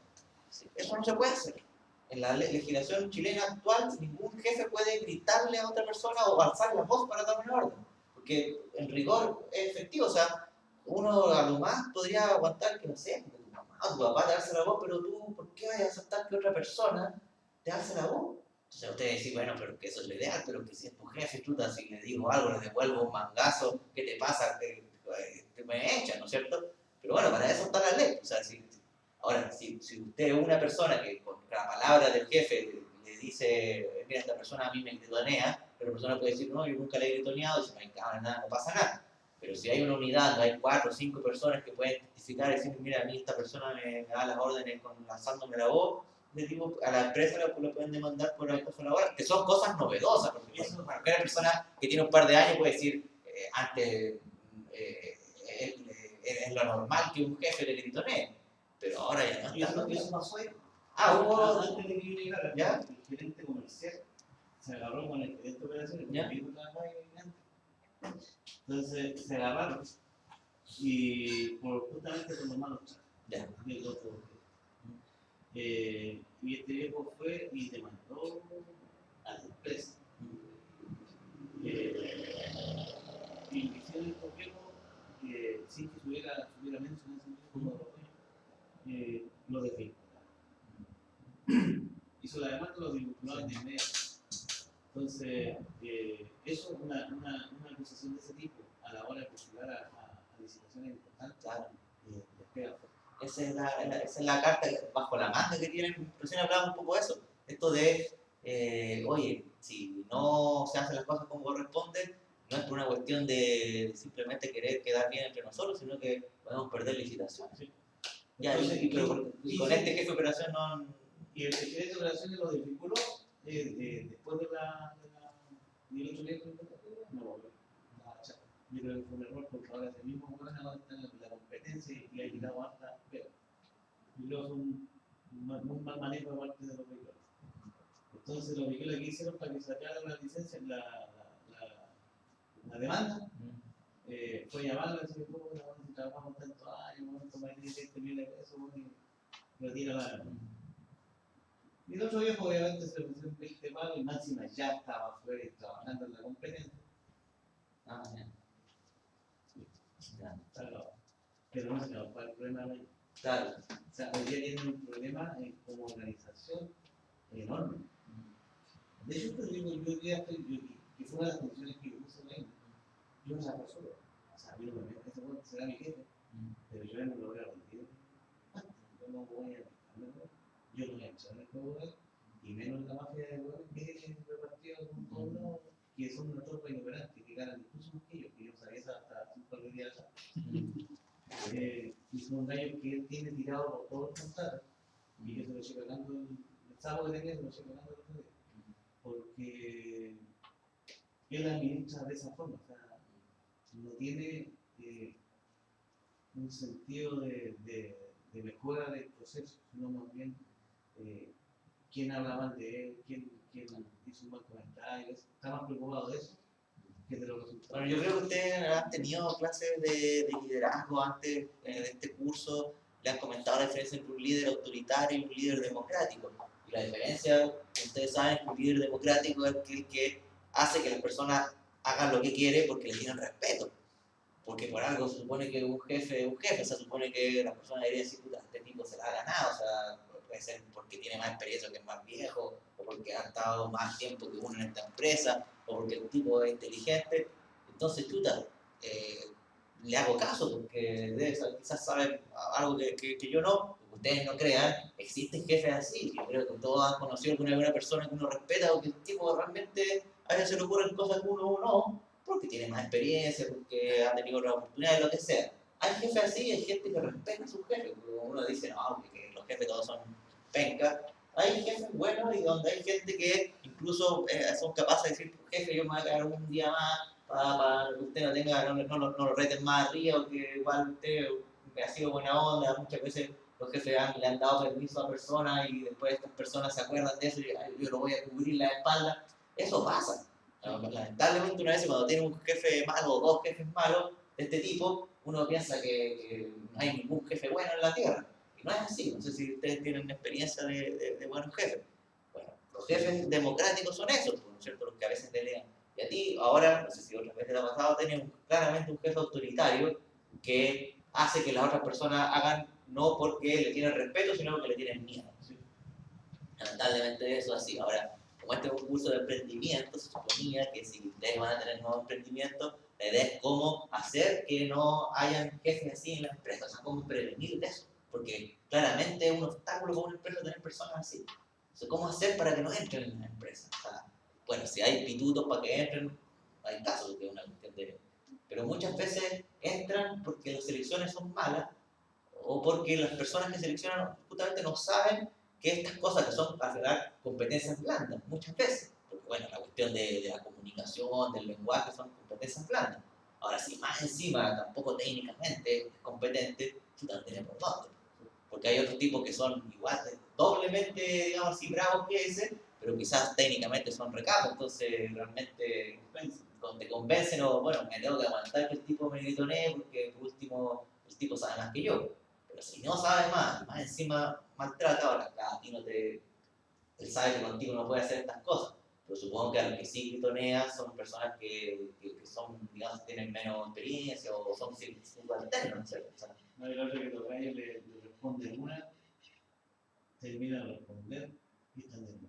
Eso no se puede hacer. En la legislación chilena actual, ningún jefe puede gritarle a otra persona o alzar la voz para dar una orden, porque en rigor es efectivo. O sea, uno a lo más podría aguantar que, no sé, tu mamá o tu papá te alza la voz, pero tú, ¿por qué vas a aceptar que otra persona te alce la voz? Entonces ustedes dicen, bueno, pero que eso es lo ideal, pero que si es tu jefe, chuta, si le digo algo, le devuelvo un mangazo, ¿qué te pasa? Te me echan, ¿no es cierto? Pero bueno, para eso está la ley. O sea, ahora, si usted es una persona que con la palabra del jefe le dice, mira, esta persona a mí me gritonea, pero la persona puede decir, no, yo nunca le he gritoneado, y si no hay cámara, nada, no pasa nada. Pero si hay una unidad, donde hay 4 o 5 personas que pueden testificar y decir, mira, a mí esta persona me da las órdenes lanzándome la voz, le digo, a la empresa lo pueden demandar por acoso laboral, que son cosas novedosas, porque cualquier persona que tiene un par de años puede decir, antes es lo normal que un jefe le gritonee, pero ahora ya no Y está. eso pasó ahí. Hubo... Antes de que yo llegara, ¿Ya? el gerente comercial se agarró con el gerente de operaciones, ¿Ya? porque yo trabajaba ahí antes. Entonces se agarraron y justamente por los malos tratos Ya. del otro. Y este viejo fue y demandó a la empresa. Y lo que hicieron estos viejos, sin que tuviera mencionado ese viejo como lo desvincularon. Hizo la demanda, lo desvincularon de inmediato. Entonces, eso es una acusación de ese tipo a la hora de postular a licitaciones importantes. Claro. Les pega fuerte. Esa es la carta bajo la manga que tienen. Recién hablaba un poco de eso. Esto de, oye, si no se hacen las cosas como corresponde, no es por una cuestión de simplemente querer quedar bien entre nosotros, sino que podemos perder licitaciones. Sí. Ya, Entonces, y con este jefe de operación no... Y el gerente de operaciones lo desvinculó después del otro día que no volvió. Yo creo que fue un error porque ahora ese mismo gobierno está en la competencia y ha quitado harta pega. Yo creo que fue un mal manejo de parte de los vehículos. Entonces los vehículos que hicieron para que sacaran la licencia, la demanda, fue llamarla y decir, si trabajamos tantos años, vamos a tomar 17 mil pesos y retira la demanda. Y el otro viejo obviamente se le pusieron 20 palos y máxima ya estaba afuera y trabajando en la competencia. Ya. Pero no se nos va el problema de ahí. Claro. O sea, hoy día tienen un problema como organización enorme. De hecho, yo digo, yo hoy día que fue una de las condiciones que yo puse en la isla, yo no la resuelvo. O sea, a mí no me meto, ese bueno será mi jefe, pero yo no lo voy a rendir. Yo no voy a rendirme, yo no voy a echar el juego de él, y menos la mafia de huevos que es repartida con todos lados, que son una tropa inoperante, que ganan incluso más que yo sabía eso hasta un par de días atrás. Y son gallos que él tiene tirado por todos los contratos, y que se lo eché cagando el sábado que tenía, se lo eché cagando el otro día. Porque él administra de esa forma, o sea, no tiene un sentido de mejora del proceso, sino más bien quién habla mal de él, quién hizo un mal comentario, está más preocupado de eso que de los resultados. Bueno, yo creo que ustedes han tenido clases de liderazgo antes de este curso, le han comentado la diferencia entre un líder autoritario y un líder democrático. Y la diferencia, ustedes saben, que un líder democrático es aquel que hace que las personas hagan lo que quiere porque le tienen respeto. Porque por algo se supone que un jefe, se supone que la persona debería decir, puta, este tipo se la ha ganado, o sea, puede ser porque tiene más experiencia, que es más viejo, o porque ha estado más tiempo que uno en esta empresa, o porque el tipo es inteligente. Entonces, chuta, le hago caso porque quizás saben algo que yo no, que ustedes no crean. Existen jefes así. Yo creo que todos han conocido alguna buena persona que uno respeta o que el tipo realmente a veces se le ocurren cosas que uno no, porque tiene más experiencia, porque ha tenido otras oportunidades, lo que sea. Hay jefes así, hay gente que respeta a sus jefes. Uno dice, no, que los jefes todos son pencas. Hay jefes buenos y donde hay gente que incluso son capaces de decir, jefe, yo me voy a quedar un día más para que usted no tenga, no lo reten más arriba, o que igual usted me ha sido buena onda. Muchas veces los jefes le han dado permiso a personas y después estas personas se acuerdan de eso y yo lo voy a cubrir la espalda. Eso pasa. Lamentablemente una vez cuando tiene un jefe malo o dos jefes malos de este tipo, uno piensa que no hay ningún jefe bueno en la tierra. Y no es así. No sé si ustedes tienen experiencia de buenos jefes. Bueno, los jefes democráticos son esos, ¿no es cierto? Los que a veces delegan. Y a ti, ahora, no sé si otras veces te ha pasado, tenés claramente un jefe autoritario que hace que las otras personas hagan no porque le tienen respeto, sino porque le tienen miedo. ¿Sí? Lamentablemente eso es así. Ahora, como este es un curso de emprendimiento, se suponía que si ustedes van a tener nuevos emprendimientos, la idea es cómo hacer que no hayan jefes así en la empresa, o sea, cómo prevenir de eso. Porque claramente es un obstáculo para una empresa tener personas así. O sea, ¿cómo hacer para que no entren en la empresa? O sea, bueno, si hay pitutos para que entren, hay casos que es una cuestión de... Pero muchas veces entran porque las selecciones son malas o porque las personas que seleccionan justamente no saben que estas cosas que son al final competencias blandas, muchas veces. Porque bueno, la cuestión de la comunicación, del lenguaje son competencias blandas. Ahora, si más encima tampoco técnicamente es competente, tú no tienes por dónde. Porque hay otros tipos que son igual, doblemente, digamos así, bravos que ese, pero quizás técnicamente son recapos, entonces realmente te convencen o, bueno, me tengo que aguantar que el tipo me gritonee porque por último el tipo sabe más que yo. Pero si no sabe más encima maltrata, ahora claro, a ti no te... Él sabe que contigo no puede hacer estas cosas, pero supongo que a los que sí gritonean son personas que son, digamos, tienen menos experiencia o son subalternos, ¿no es cierto? O sea, No, y el otro que los gallos le responden una, termina de responder y están de nuevo.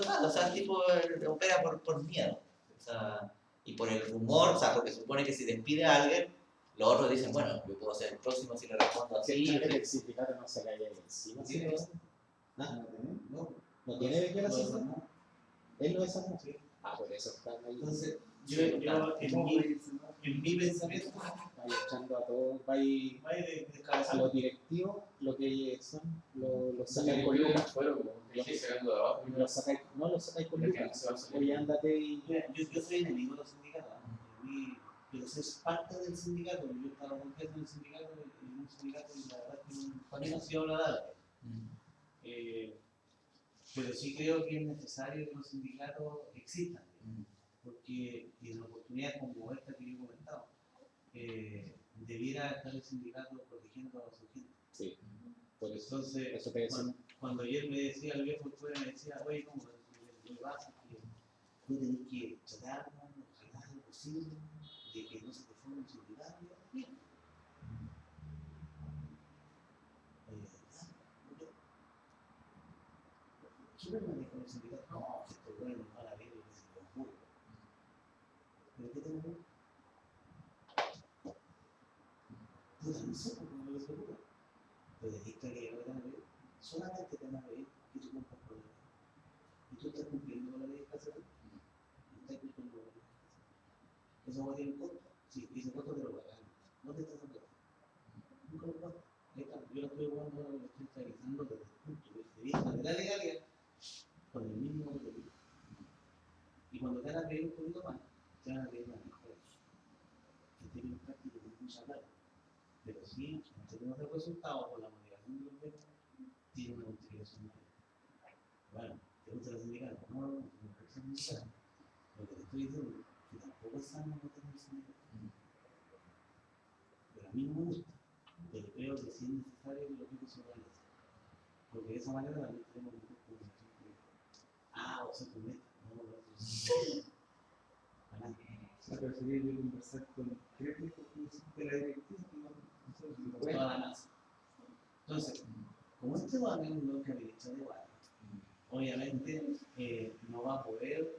claro, o sea, el tipo opera por miedo. O sea, y por el rumor, o sea, porque supone que si despide a alguien, los otros dicen, bueno, yo puedo ser el próximo si le respondo así. Si el sindicato no se cae encima. Sí, ¿Ah? No, ¿No tiene declaración? No, Él no es amo. sí. Ah, por eso están ahí. Entonces, Sí, yo claro. en mi pensamiento, Va echando a todos, va ahí va a ir de a cabeza. los directivos, lo que son, los sacáis con Directivos lucas. fueron como que estoy sacando de abajo. Los sacáis, no los sacáis con Es que no lucas. se va a salir. Oye, ándate y. Mira, yo soy enemigo de los sindicatos, pero soy parte del sindicato. Yo he estado contento en el sindicato, en un sindicato y la verdad es que para mí no ha sido agradable. Pero sí creo que es necesario que los sindicatos existan, porque en oportunidades como esta que yo he comentado, debiera estar el sindicato protegiendo a su gente. Sí, por eso. Entonces, Eso te decía. cuando ayer me decía el viejo fuera, me decía, oye, ¿cómo lo que pasa? Que tú tenés que tratar, ojalá lo posible, de que no se te forme un sindicato. ¿Qué me maneja el sindicato? No, que esto bueno, no la veo, que se te ocurre. ¿Pero qué tengo? Tú no sé por qué no lo seguro. Pero dijiste que no te van a ver, solamente te van a ver que tú cumplas con la ley. Y tú estás cumpliendo con la ley de casa. No estás cumpliendo con la ley de casa. ¿Eso va a tener un costo? Sí, ese costo te lo pagan. No te estás dando. Nunca lo pagas. Yo lo estoy jugando, lo estoy estabilizando desde el punto de vista de la legalidad con el mismo objetivo. Y cuando te van a pedir un poquito más, te van a pedir una mejor. Que tienen práctica con mucha plata. Pero sí, en términos de resultados, con la motivación de los medios, tiene una multiplicación mayor. Bueno, ¿te gusta la sindicato? No, no me parece sindicato. Lo que te estoy diciendo es que tampoco es sano no tener sindicato. Pero a mí no me gusta. Pero creo que sí es necesario que los chicos se organicen. Porque de esa manera también tenemos una comunicación política. Ah, o sea, tu meta. No, no, no. Para nada. se preferiría conversar con tres de la directiva que no Toda la masa. Entonces, como este va a tener un que administra de guardia, obviamente no va a poder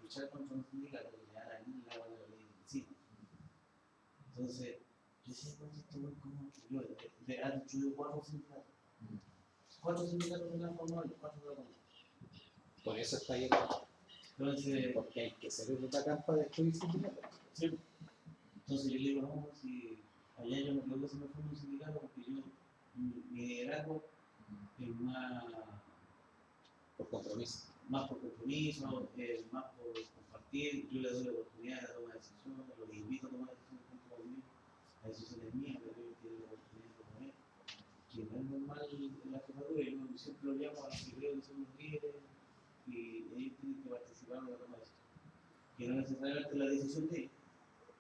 luchar contra un sindicato que le da la ley encima. Entonces, yo sé que esto es como yo he dicho 4 sindicatos. 4 sindicatos de la forma y 4 de la forma. Por eso está ahí. Entonces, Porque hay que ser otra campa de destruir sindicatos. sí. Entonces yo le digo, no, si allá yo no creo que se me forme un sindicato porque yo, mi liderazgo es más Por compromiso. por compromiso, más por compartir. Yo le doy la oportunidad de tomar decisiones, los invito a tomar decisiones junto conmigo. La decisión es mía, pero yo quiero la oportunidad de comer. Que no es normal en la jefatura, yo siempre lo llamo a los que creo que son los líderes y ellos tienen que participar en la toma de decisiones. Que no necesariamente la decisión de ellos,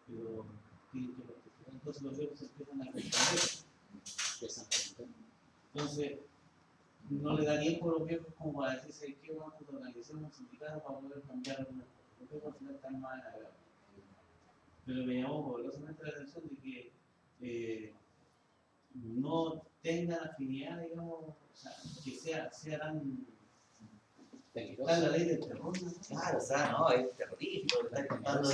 pero tienen que participar. Entonces los viejos se empiezan a responder. Entonces, no le da tiempo a los viejos como para decirse que vamos a organizar un sindicato para poder cambiar algunas cosas. Los viejos al final están más agravados. Pero me llamó poderosamente la atención de que no tengan afinidad, digamos, o sea, que sea tan la ley del terror. Claro, o sea, no, es terrorífico lo que estás contando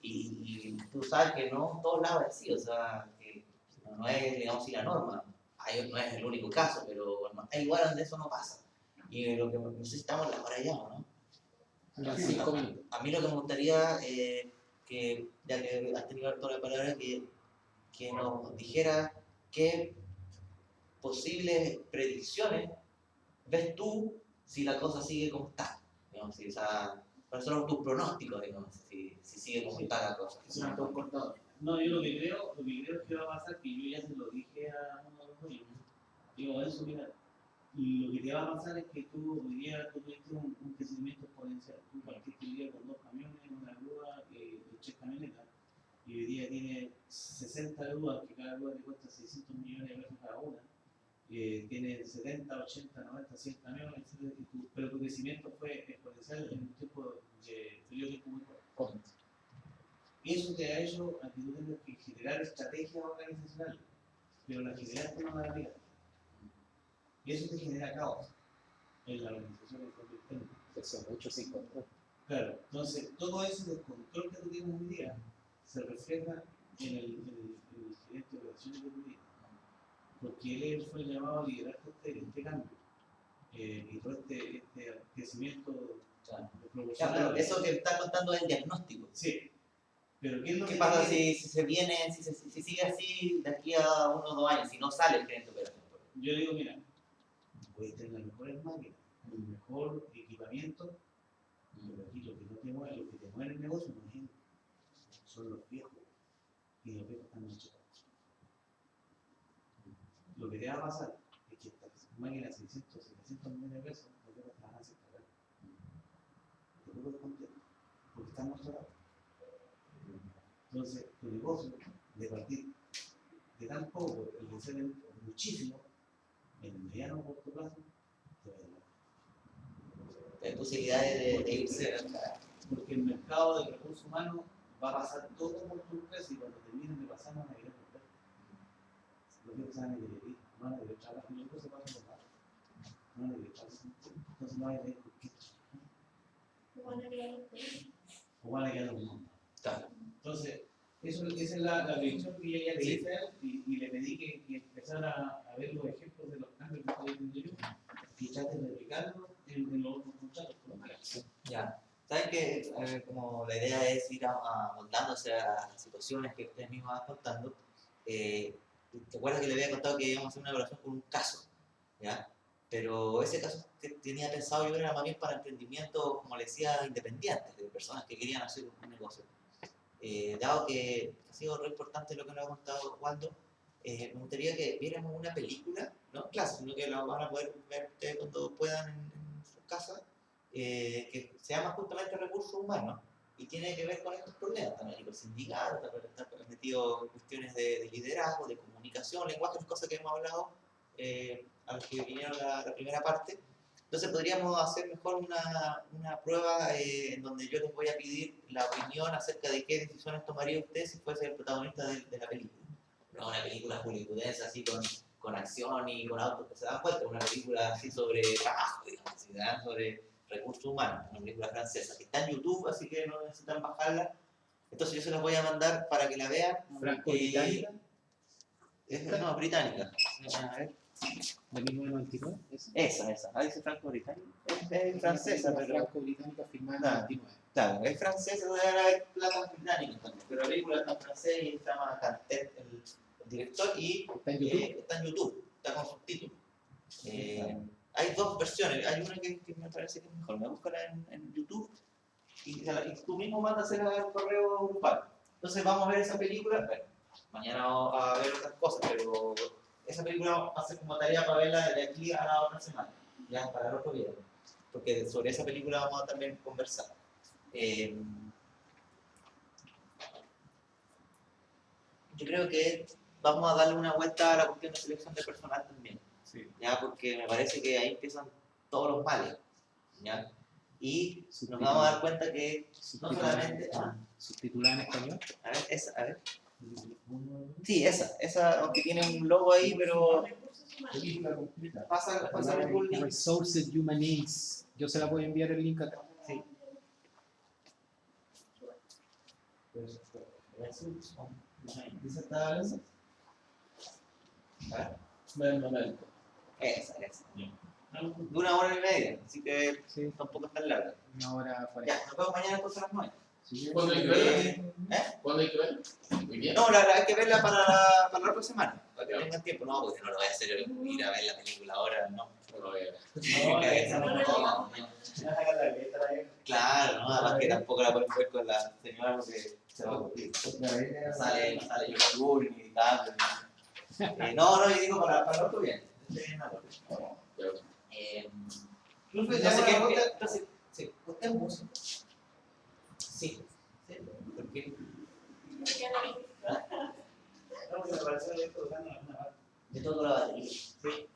y tú sabes que no en todos lados es así, o sea, que no es, digamos, así la norma. No es el único caso, pero bueno, hay lugares donde eso no pasa. Y lo que necesitamos es la para allá, ¿no? Unos 5 minutos. A mí lo que me gustaría, que ya que has tenido toda la palabra, que nos dijera qué posibles predicciones ves tú si la cosa sigue como está. Digamos, si esa, ¿cuáles son tus pronósticos, digamos, si sigue como está la cosa? Es un actor cortador. No, yo lo que creo es que va a pasar, que yo ya se lo dije a uno de los jóvenes. Digo, eso, mira, lo que te va a pasar es que tú hoy día tú tuviste un crecimiento exponencial. Tú partiste hoy día con 2 camiones, una grúa y 3 camionetas. Y hoy día tiene 60 grúas, que cada grúa te cuesta 600 millones de pesos cada una. Tiene 70, 80, 90, 100 camiones, etc. Pero tu crecimiento fue exponencial en un tiempo de periodo de tiempo muy corto. Y eso te ha hecho a que tú tengas que generar estrategias organizacionales, pero las generaste no las aplicas. Y eso te genera caos en la organización del propio tema. Eso es mucho sin control. Claro, entonces todo ese descontrol que tú tienes hoy día se refleja en el gerente de operaciones de tu vida. Porque él fue llamado a liderar este cambio y todo este crecimiento Ya, pero eso que estás contando es el diagnóstico. Sí, pero ¿qué es lo ¿Qué que pasa tiene? si se viene, si sigue así de aquí a 1 o 2 años, si no sale el gerente de operación? Yo digo, mira, puedes tener las mejores máquinas, el mejor equipamiento, pero aquí lo que no te mueve, lo que te mueve el negocio no es gente, son los viejos, y los viejos están machucados. Lo que te va a pasar es que estas máquinas 600, 700 millones de pesos, los viejos te van a hacer cagar. Te puedo contar, porque están mostrados. Entonces, tu negocio, de partir de tan poco, el de ser muchísimo, en el mediano o corto plazo, te va a dar. Hay posibilidades de irse. Porque el mercado del recurso humano va a pasar todo por tu empresa y cuando terminen de pasar van a querer volver. Los viejos se van a querer ir, no van a querer trabajar, y los se pasan por nada. No van a querer trabajar, entonces no van a querer por qué. O van a quedar los montos. Claro. Entonces, esa es la predicción que yo ya le hice a él y le pedí que empezara a ver los ejemplos de los cambios que estoy haciendo yo y trate de replicarlos en los otros contratos. Ya. ¿Saben que como la idea es ir amoldándose a las situaciones que ustedes mismos van contando? ¿Te acuerdas que le había contado que íbamos a hacer una evaluación con un caso? ¿Ya? Pero ese caso que tenía pensado yo era más bien para emprendimientos, como le decía, independientes, de personas que querían hacer un negocio. Dado que ha sido re importante lo que nos ha contado Waldo, me gustaría que viéramos una película, no en clase, sino que la van a poder ver ustedes cuando puedan en sus casas, que se llama justamente Recursos Humanos y tiene que ver con estos problemas también, y con sindicatos, está metido en cuestiones de liderazgo, de comunicación, lenguaje, las cosas que hemos hablado a los que vinieron la primera parte. Entonces podríamos hacer mejor una prueba en donde yo les voy a pedir la opinión acerca de qué decisiones tomaría usted si fuese el protagonista de la película. No una película hollywoodense así con acción y con autos que se dan vuelta, una película así sobre trabajo, digamos, así, sobre recursos humanos, una película francesa que está en YouTube, así que no necesitan bajarla. Entonces yo se las voy a mandar para que la vean. ¿Franco-británica? No, británica. A ver. ¿De 1999? Esa. Ah, dice franco-británica. Es francesa, pero. Franco-británica firmada en el 99. Claro, es francesa, debe haber platas británicas también, pero la película está en francés y se llama Cantet, el director, y ¿Está en YouTube? está en YouTube, está con subtítulos. Hay 2 versiones, hay una que me parece que es mejor, me buscarla en YouTube y tú mismo mándasela al correo grupal. Entonces vamos a ver esa película, bueno, mañana vamos a ver otras cosas, pero esa película va a ser como tarea para verla de aquí a la otra semana, ya para el otro video, porque sobre esa película vamos a también conversar. Yo creo que vamos a darle una vuelta a la cuestión de selección de personal también, Sí. ¿ya? Porque me parece que ahí empiezan todos los males, ¿ya? Y nos vamos a dar cuenta que no solamente... ¿Subtitulada en español? A ver. Sí, esa, aunque tiene un logo ahí, pero Película completa. pasa el Google Link. Resources Human Needs. Yo se la voy a enviar el link acá. Sí. ¿Esa está hablando? A ver. Bueno, momento. Esa. de 1 hora y media, así que Sí, tampoco es tan larga. una hora por ahí. Ya, nos vemos mañana entonces a las 9. Sí, ¿Cuándo hay que verla? ¿Cuándo hay que verla? Muy bien. No, hay que verla para la otra semana, para que tengan tiempo. No, porque no lo voy a hacer ir a ver la película ahora, no. No lo veo. No, claro, no, además que tampoco la pueden ver con la señora porque se va a ocurrir. otra vez le- Sale YouTube ni gritando. No, yo digo para el otro bien. Ya. Entonces, entonces, sí, ¿usted es músico? Sí. ¿Sí? ¿Por qué? Yo toco la batería. Sí.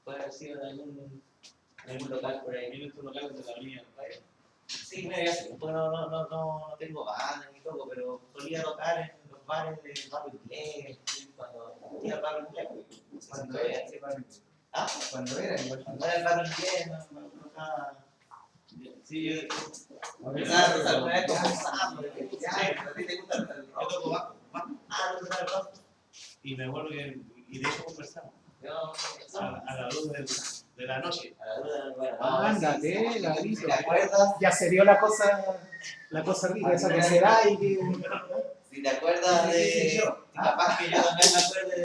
Puede haber sido en algún local por ahí. En estos locales de la línea del país. Sí, mira, ya sé, porque no tengo banda ni toco, pero solía tocar en los bares del barrio inglés, cuando iba al barrio inglés. Cuando era, sí, ¿Ah? cuando era, igual. Cuando era el barrio inglés, no tocaba. Sí, Claro, alguna vez conversamos de que ya, a ti te gusta el yo rock. toco bajo. Ah, ¿te gusta el rock? Y me acuerdo que, y de eso conversamos, Yo, a la luz de la noche. a la duda, bueno, Ándate, si Gabriel. te acuerdas, Ya se dio la cosa rica esa que se da y que... si te acuerdas Sí, sí, de, sí, yo. capaz que yo también me acuerdo de